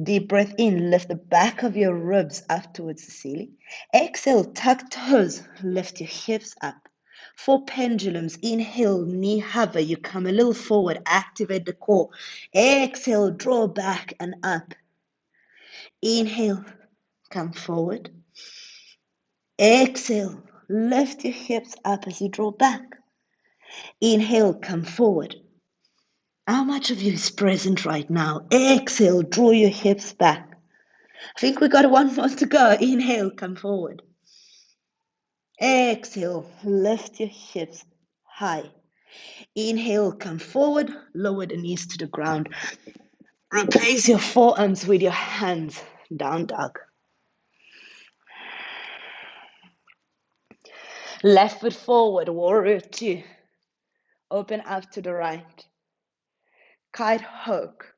Deep breath in. Lift the back of your ribs up towards the ceiling. Exhale, tuck toes. Lift your hips up. For pendulums, inhale, knee hover, you come a little forward, activate the core. Exhale, draw back and up. Inhale, come forward. Exhale, lift your hips up as you draw back. Inhale, come forward. How much of you is present right now? Exhale, draw your hips back. I think we got one more to go. Inhale, come forward. Exhale, lift your hips high. Inhale, come forward, lower the knees to the ground. Replace your forearms with your hands, down dog. Left foot forward, warrior two. Open up to the right. Kite hook.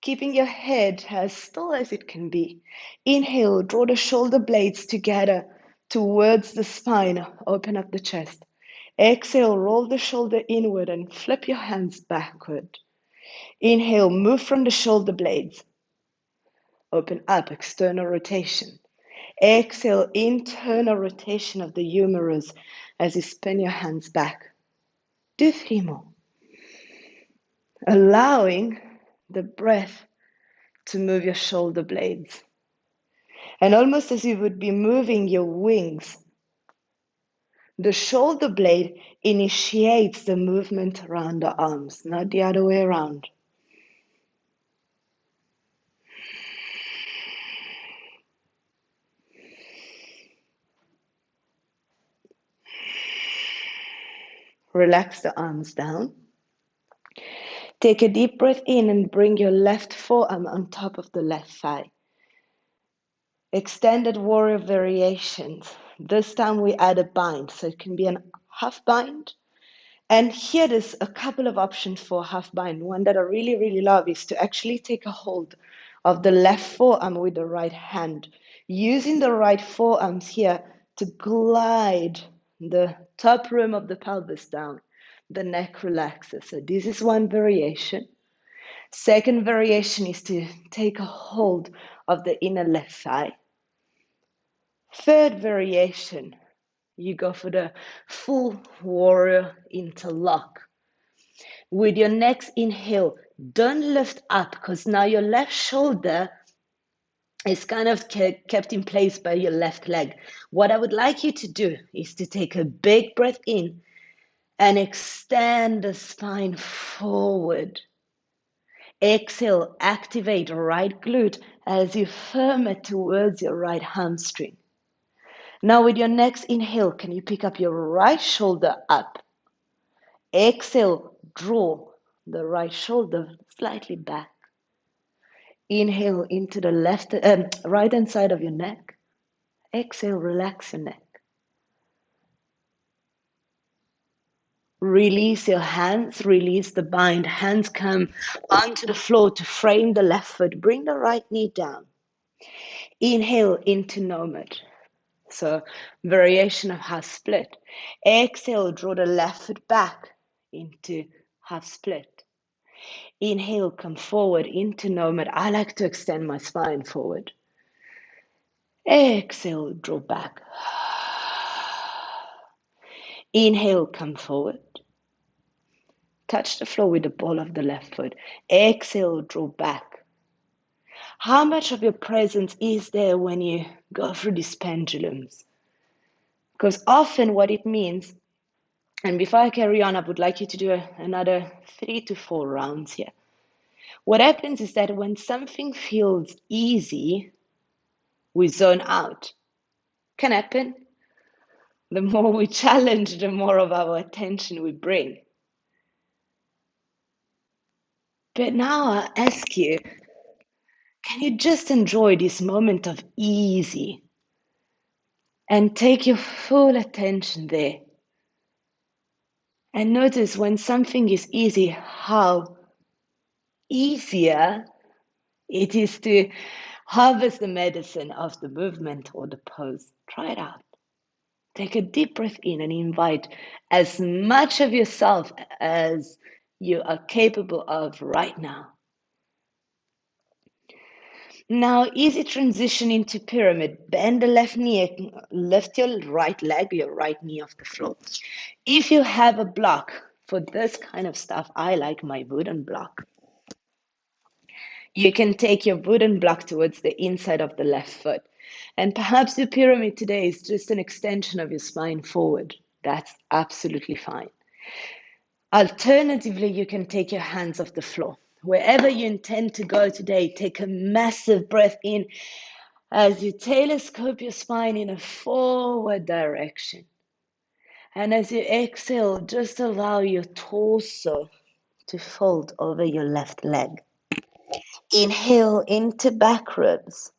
Keeping your head as still as it can be. Inhale, draw the shoulder blades together towards the spine. Open up the chest. Exhale, roll the shoulder inward and flip your hands backward. Inhale, move from the shoulder blades. Open up, external rotation. Exhale, internal rotation of the humerus as you spin your hands back. Do 3 more. Allowing the breath to move your shoulder blades. And almost as you would be moving your wings, the shoulder blade initiates the movement around the arms, not the other way around. Relax the arms down. Take a deep breath in and bring your left forearm on top of the left thigh. Extended warrior variations. This time we add a bind, so it can be a half bind. And here there's a couple of options for half bind. One that I really, really love is to actually take a hold of the left forearm with the right hand, using the right forearms here to glide the top rim of the pelvis down. The neck relaxes. So this is one variation. Second variation is to take a hold of the inner left thigh. Third variation, you go for the full warrior interlock. With your next inhale, don't lift up because now your left shoulder is kind of kept in place by your left leg. What I would like you to do is to take a big breath in and extend the spine forward. Exhale, activate right glute as you firm it towards your right hamstring. Now with your next inhale, can you pick up your right shoulder up? Exhale, draw the right shoulder slightly back. Inhale into the right hand side of your neck. Exhale, relax your neck. Release your hands, release the bind. Hands come onto the floor to frame the left foot. Bring the right knee down. Inhale into nomad. So variation of half split. Exhale, draw the left foot back into half split. Inhale, come forward into nomad. I like to extend my spine forward. Exhale, draw back. Inhale, come forward. Touch the floor with the ball of the left foot. Exhale, draw back. How much of your presence is there when you go through these pendulums? Because often what it means, and before I carry on, I would like you to do another 3 to 4 rounds here. What happens is that when something feels easy, we zone out. Can happen. The more we challenge, the more of our attention we bring. But now I ask you, can you just enjoy this moment of easy and take your full attention there? And notice when something is easy, how easier it is to harvest the medicine of the movement or the pose. Try it out. Take a deep breath in and invite as much of yourself as you are capable of right now. Now, easy transition into pyramid. Bend the left knee, lift your right leg, your right knee off the floor. If you have a block for this kind of stuff, I like my wooden block. You can take your wooden block towards the inside of the left foot. And perhaps your pyramid today is just an extension of your spine forward. That's absolutely fine. Alternatively, you can take your hands off the floor. Wherever you intend to go today, take a massive breath in as you telescope your spine in a forward direction. And as you exhale, just allow your torso to fold over your left leg. Inhale into back ribs.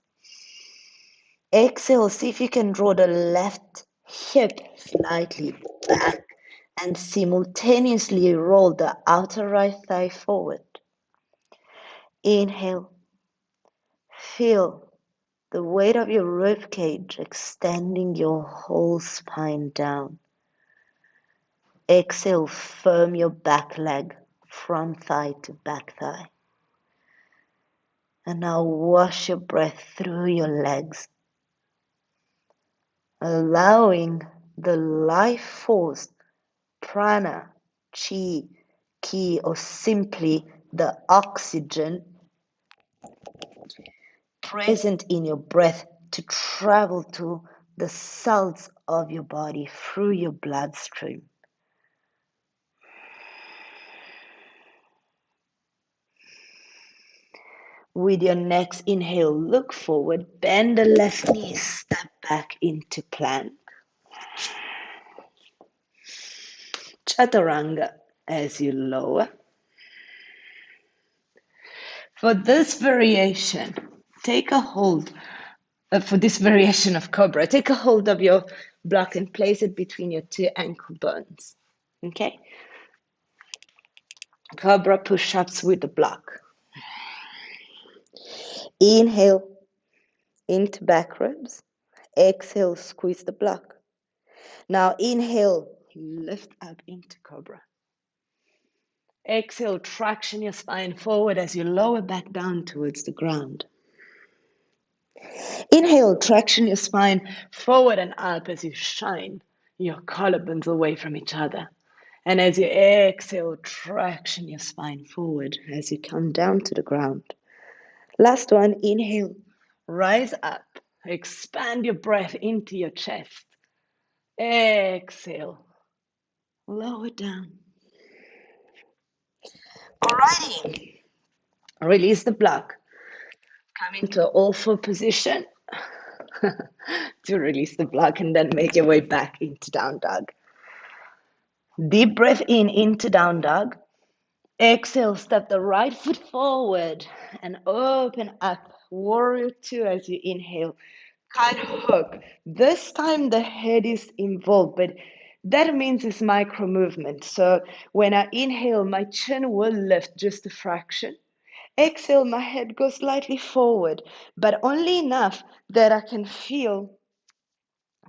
Exhale, see if you can draw the left hip slightly back and simultaneously roll the outer right thigh forward. Inhale, feel the weight of your rib cage extending your whole spine down. Exhale, firm your back leg, front thigh to back thigh. And now wash your breath through your legs, allowing the life force, prana, chi, ki, or simply the oxygen present in your breath to travel to the cells of your body through your bloodstream. With your next inhale, look forward, bend the left knee, step back into plank. Chaturanga as you lower. For this variation, take a hold, for this variation of Cobra, take a hold of your block and place it between your two ankle bones. Okay? Cobra Push Ups with the block. Inhale into back ribs. Exhale, squeeze the block. Now inhale, lift up into Cobra. Exhale, traction your spine forward as you lower back down towards the ground. Inhale, traction your spine forward and up as you shine your collarbones away from each other. And as you exhale, traction your spine forward as you come down to the ground. Last one, inhale, rise up, expand your breath into your chest. Exhale, lower down. Alrighty, release the block. Come into all four position to release the block and then make your way back into down dog. Deep breath in into down dog. Exhale, step the right foot forward and open up. Warrior two as you inhale. Kite hook. This time the head is involved, but that means it's micro movement. So when I inhale, my chin will lift just a fraction. Exhale, my head goes slightly forward, but only enough that I can feel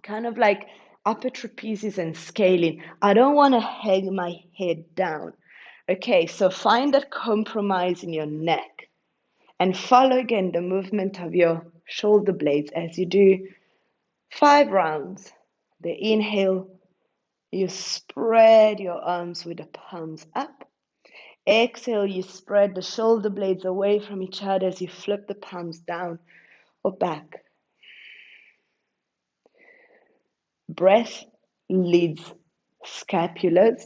kind of like upper trapezius and scaling. I don't want to hang my head down. Okay, so find that compromise in your neck and follow again the movement of your shoulder blades as you do 5 rounds. The inhale, you spread your arms with the palms up. Exhale, you spread the shoulder blades away from each other as you flip the palms down or back. Breath leads scapulars.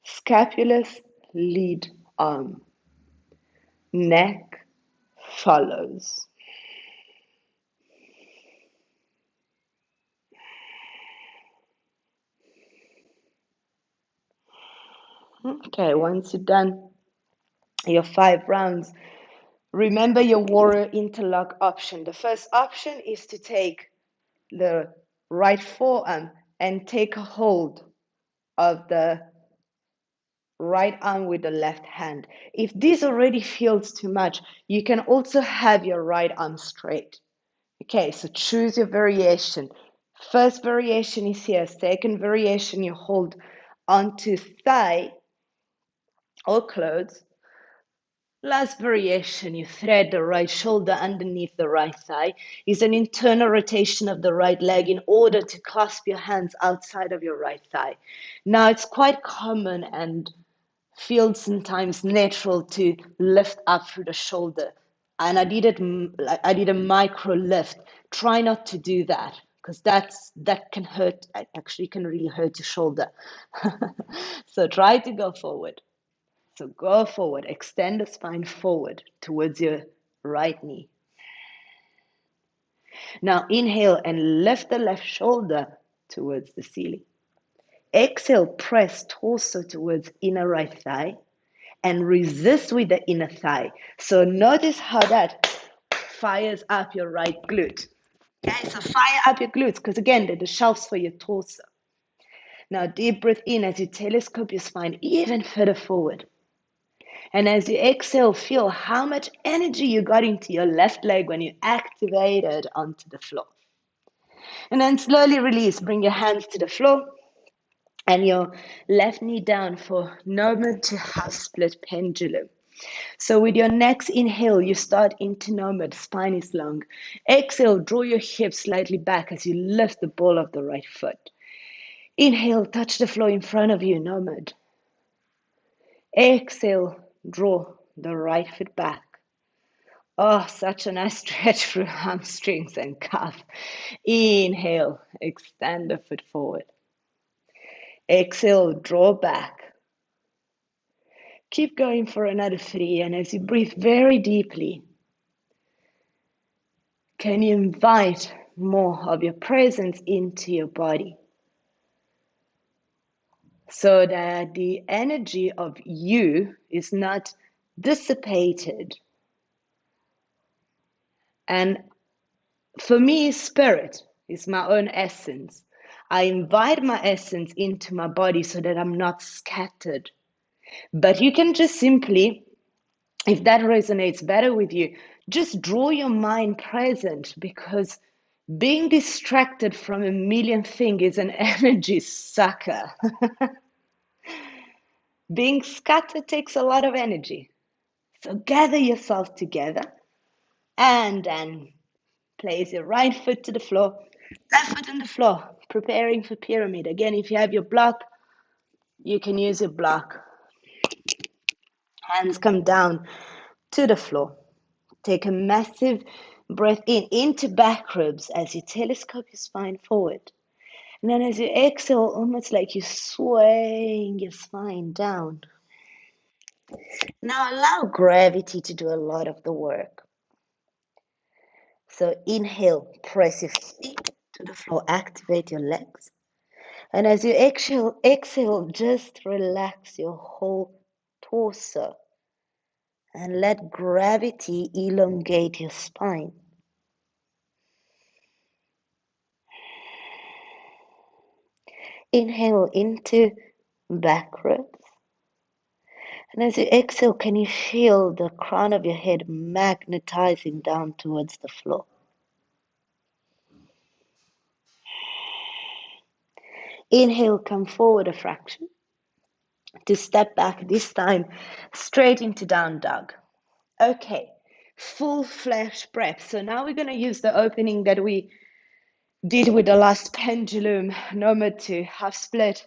Scapulars lead arm. Neck follows. Okay, once you're done your 5 rounds, remember your warrior interlock option. The first option is to take the right forearm and take a hold of the right arm with the left hand. If this already feels too much, you can also have your right arm straight. Okay, so choose your variation. First variation is here. Second variation, you hold onto thigh or clothes. Last variation, you thread the right shoulder underneath the right thigh. Is an internal rotation of the right leg in order to clasp your hands outside of your right thigh. Now, it's quite common and feels sometimes natural to lift up through the shoulder. And I did a micro lift. Try not to do that because that can hurt, actually can really hurt your shoulder. So try to go forward. So go forward, extend the spine forward towards your right knee. Now inhale and lift the left shoulder towards the ceiling. Exhale, press torso towards inner right thigh and resist with the inner thigh. So notice how that fires up your right glute. Okay, so fire up your glutes because again, they're the shelves for your torso. Now deep breath in as you telescope your spine even further forward. And as you exhale, feel how much energy you got into your left leg when you activated onto the floor. And then slowly release, bring your hands to the floor and your left knee down for nomad to half split pendulum. So with your next inhale, you start into nomad, spine is long. Exhale, draw your hips slightly back as you lift the ball of the right foot. Inhale, touch the floor in front of you, nomad. Exhale, draw the right foot back. Oh, such a nice stretch through hamstrings and calf. Inhale, extend the foot forward. Exhale, draw back. Keep going for another 3. And as you breathe very deeply, can you invite more of your presence into your body so that the energy of you is not dissipated? And for me, spirit is my own essence. I invite my essence into my body so that I'm not scattered. But you can just simply, if that resonates better with you, just draw your mind present because being distracted from a million things is an energy sucker. Being scattered takes a lot of energy. So gather yourself together and then place your right foot to the floor, left foot on the floor, preparing for pyramid. Again, if you have your block, you can use your block. Hands come down to the floor. Take a massive breath in into back ribs as you telescope your spine forward. And then as you exhale, almost like you're swaying your spine down. Now allow gravity to do a lot of the work. So inhale, press your feet to the floor, activate your legs. And as you exhale, just relax your whole torso and let gravity elongate your spine. Inhale into back ribs. And as you exhale, can you feel the crown of your head magnetizing down towards the floor? Inhale, come forward a fraction. To step back this time, straight into down dog. Okay, full flesh breath. So now we're going to use the opening that we did with the last pendulum, nomad to half split,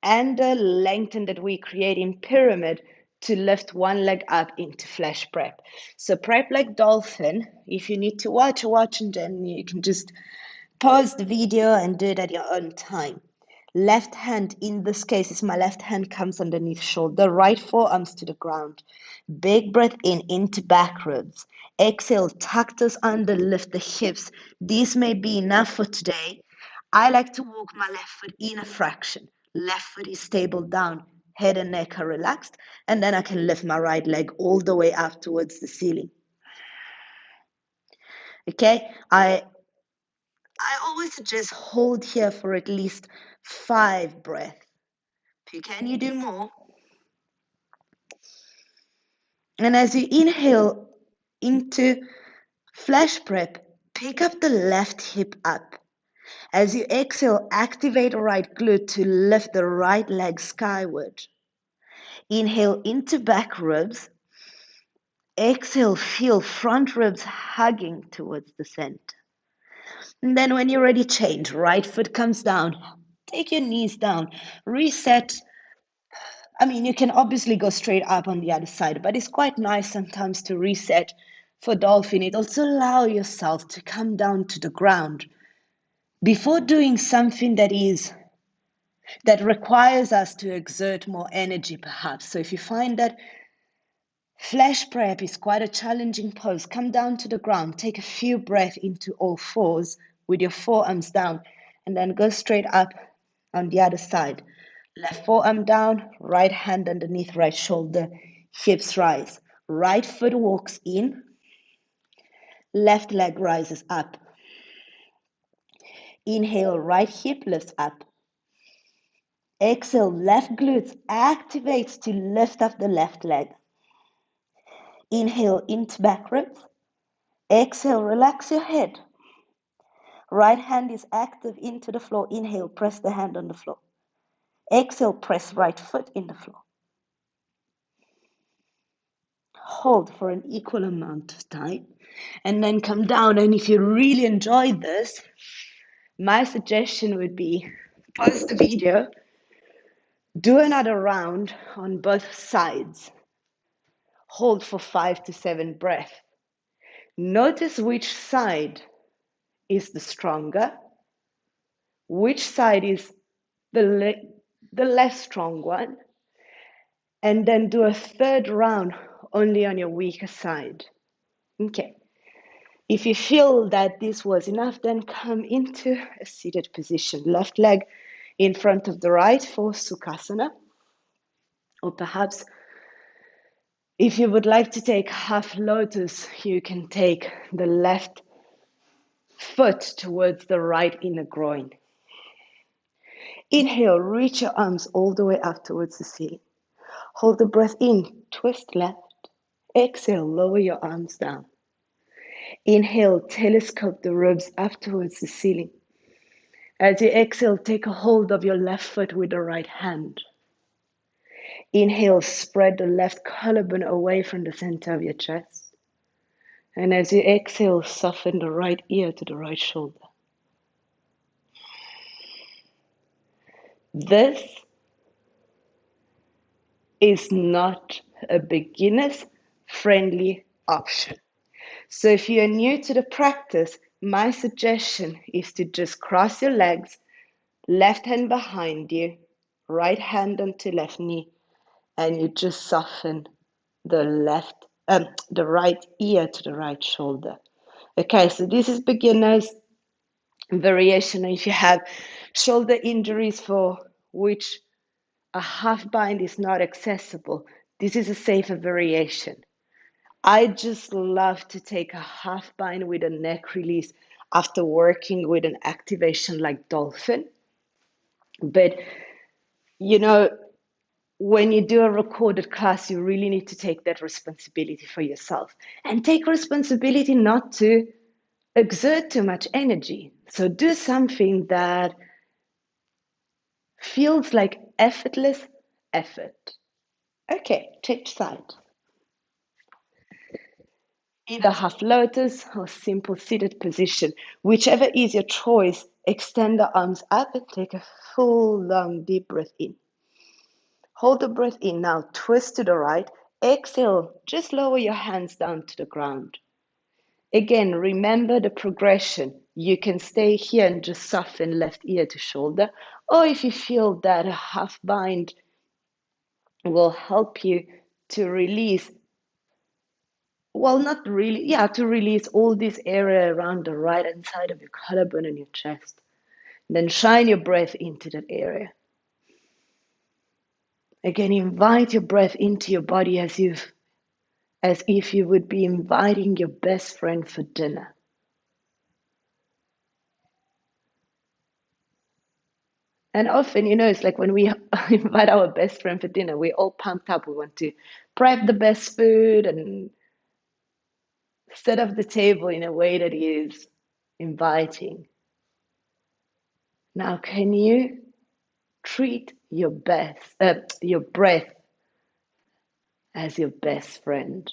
and the lengthen that we create in pyramid to lift one leg up into flesh prep. So prep like dolphin. If you need to watch, and then you can just pause the video and do it at your own time. Left hand, in this case, is my left hand comes underneath shoulder, right forearms to the ground. Big breath in into back ribs. Exhale, tuck those under, lift the hips. These may be enough for today. I like to walk my left foot in a fraction. Left foot is stable down, head and neck are relaxed, and then I can lift my right leg all the way up towards the ceiling. Okay, I always suggest hold here for at least 5 breaths. Can you do more? And as you inhale into flesh prep, pick up the left hip up. As you exhale, activate the right glute to lift the right leg skyward. Inhale into back ribs. Exhale, feel front ribs hugging towards the center. And then when you're ready, change. Right foot comes down. Take your knees down. Reset. I mean, you can obviously go straight up on the other side, but it's quite nice sometimes to reset for dolphin. It also allow yourself to come down to the ground before doing something that requires us to exert more energy, perhaps. So if you find that flash prep is quite a challenging pose, come down to the ground, take a few breaths into all fours with your forearms down, and then go straight up on the other side. Left forearm down, right hand underneath right shoulder, hips rise. Right foot walks in, left leg rises up. Inhale, right hip lifts up. Exhale, left glutes activates to lift up the left leg. Inhale into back ribs. Exhale, relax your head. Right hand is active into the floor. Inhale, press the hand on the floor. Exhale, press right foot in the floor. Hold for an equal amount of time. And then come down. And if you really enjoyed this, my suggestion would be pause the video, do another round on both sides. Hold for 5 to 7 breaths. Notice which side is the stronger, which side is the less strong one, and then do a third round only on your weaker side. Okay. If you feel that this was enough, then come into a seated position. Left leg in front of the right for Sukhasana. Or perhaps if you would like to take half lotus, you can take the left foot towards the right inner groin. Inhale, reach your arms all the way up towards the ceiling. Hold the breath in, twist left. Exhale, lower your arms down. Inhale, telescope the ribs up towards the ceiling. As you exhale, take a hold of your left foot with the right hand. Inhale, spread the left collarbone away from the center of your chest. And as you exhale, soften the right ear to the right shoulder. This is not a beginner's friendly option. So if you're new to the practice, my suggestion is to just cross your legs, left hand behind you, right hand onto left knee, and you just soften the right ear to the right shoulder. Okay, so this is beginner's variation. If you have shoulder injuries for which a half bind is not accessible, this is a safer variation. I just love to take a half bind with a neck release after working with an activation like dolphin. But, you know, when you do a recorded class, you really need to take that responsibility for yourself and take responsibility not to exert too much energy. So do something that feels like effortless effort. Okay, change side. Either half lotus or simple seated position, whichever is your choice. Extend the arms up and take a full, long, deep breath in. Hold the breath in. Now twist to the right. Exhale, just lower your hands down to the ground. Again, remember the progression. You can stay here and just soften left ear to shoulder, or if you feel that a half bind will help you to release, well, not really, yeah, to release all this area around the right hand side of your collarbone and your chest. Then shine your breath into that area. Again, invite your breath into your body as if you would be inviting your best friend for dinner. And often, it's like when we invite our best friend for dinner, we're all pumped up. We want to prep the best food and set up the table in a way that is inviting. Now, can you treat your breath as your best friend?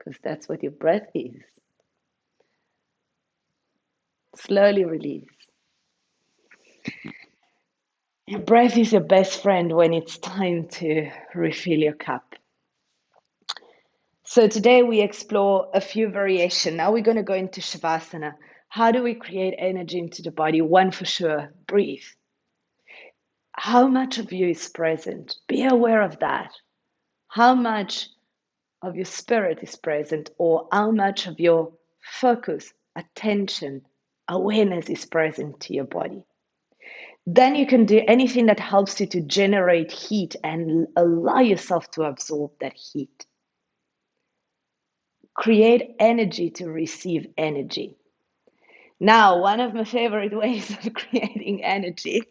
because that's what your breath is. Slowly release. Your breath is your best friend when it's time to refill your cup. So today we explore a few variations. Now we're going to go into Shavasana. How do we create energy into the body? One for sure, breathe. How much of you is present? Be aware of that. How much of your spirit is present, or how much of your focus, attention, awareness is present to your body. Then you can do anything that helps you to generate heat and allow yourself to absorb that heat. Create energy to receive energy. Now, one of my favorite ways of creating energy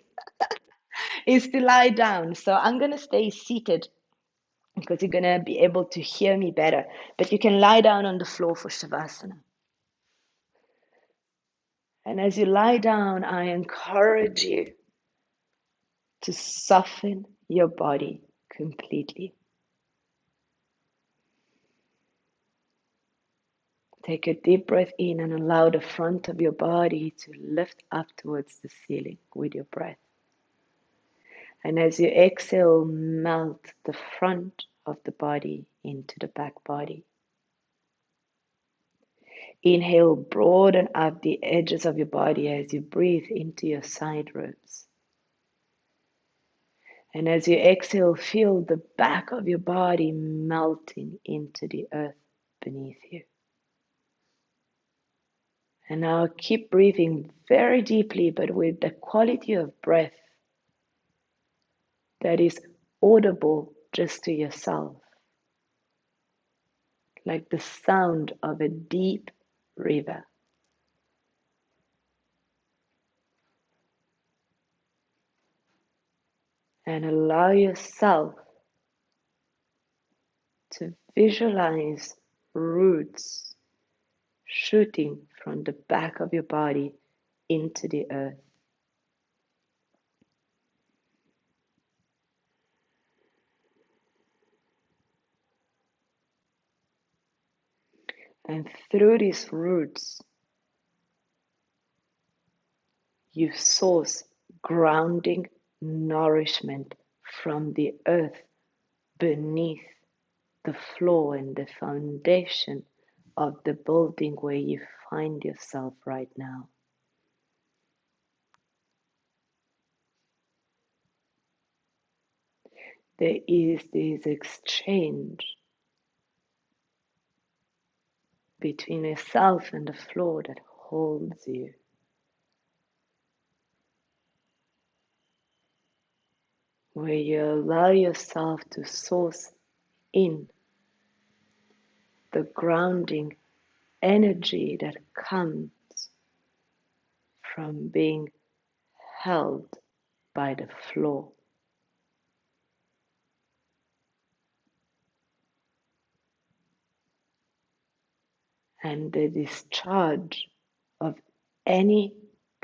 is to lie down. So I'm going to stay seated because you're going to be able to hear me better. But you can lie down on the floor for Shavasana. And as you lie down, I encourage you to soften your body completely. Take a deep breath in and allow the front of your body to lift up towards the ceiling with your breath. And as you exhale, melt the front of the body into the back body. Inhale, broaden up the edges of your body as you breathe into your side ribs. And as you exhale, feel the back of your body melting into the earth beneath you. And now keep breathing very deeply, but with the quality of breath that is audible just to yourself, like the sound of a deep river. And allow yourself to visualize roots shooting from the back of your body into the earth. And through these roots, you source grounding nourishment from the earth beneath the floor and the foundation of the building where you find yourself right now. There is this exchange between yourself and the floor that holds you. Where you allow yourself to source in the grounding energy that comes from being held by the floor. And the discharge of any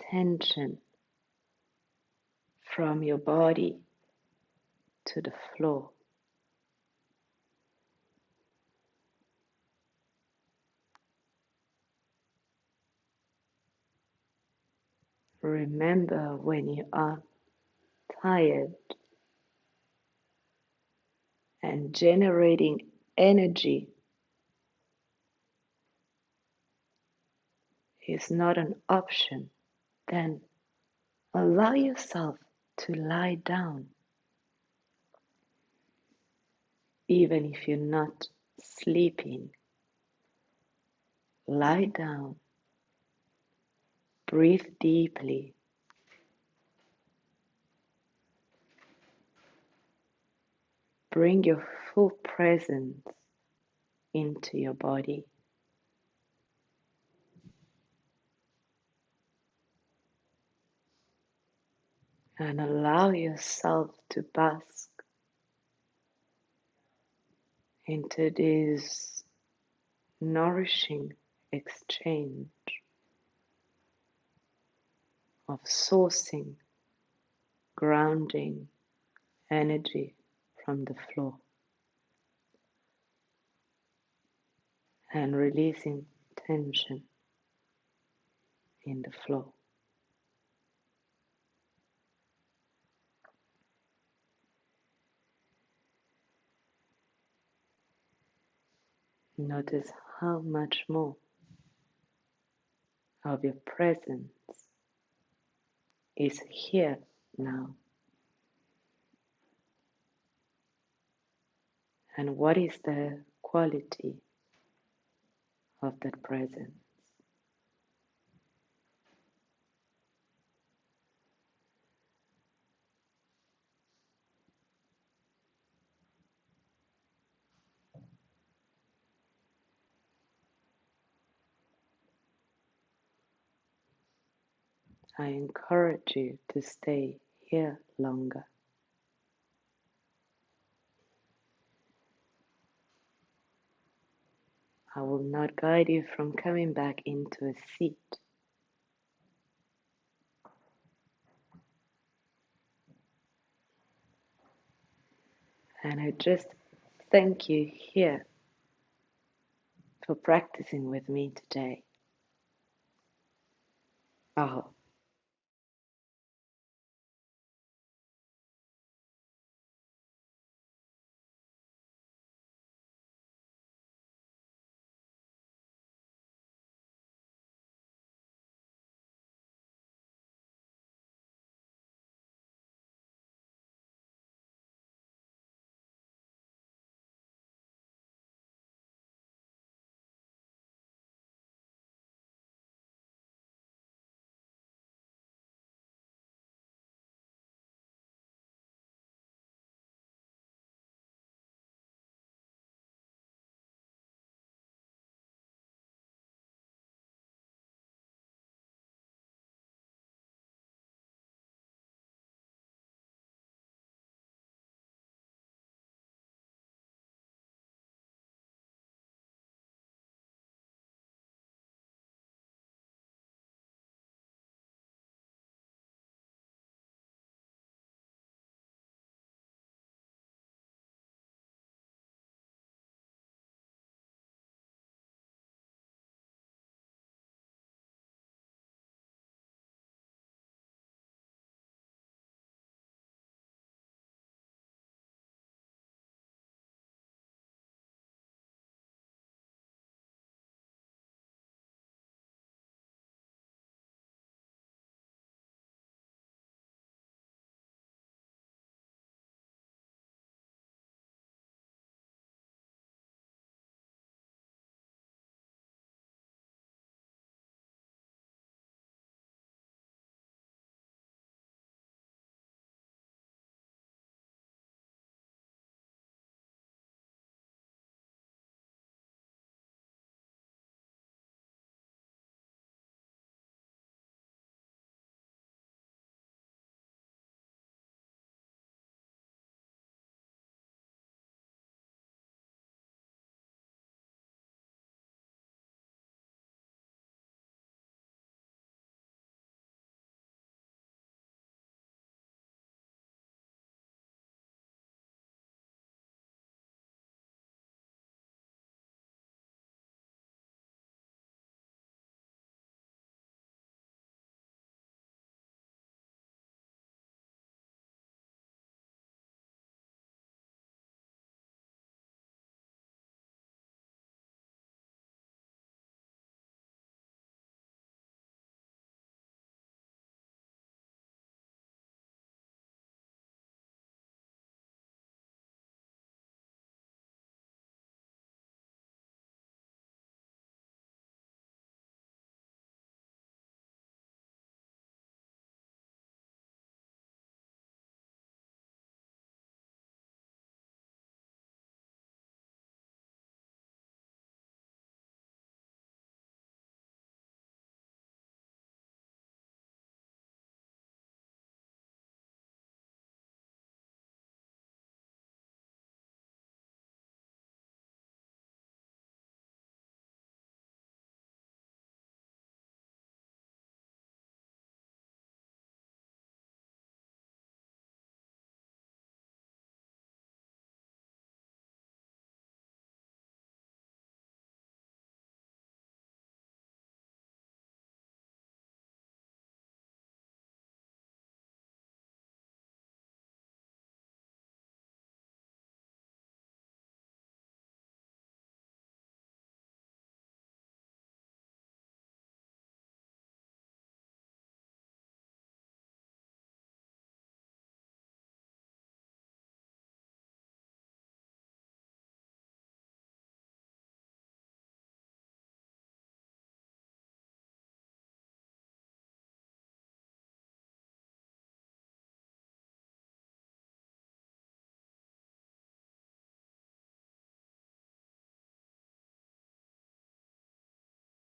tension from your body to the floor. Remember, when you are tired and generating energy is not an option, then allow yourself to lie down. Even if you're not sleeping, lie down, breathe deeply, bring your full presence into your body. And allow yourself to bask into this nourishing exchange of sourcing, grounding energy from the floor. and releasing tension in the flow. Notice how much more of your presence is here now, and what is the quality of that presence. I encourage you to stay here longer. I will not guide you from coming back into a seat. And I just thank you here for practicing with me today. I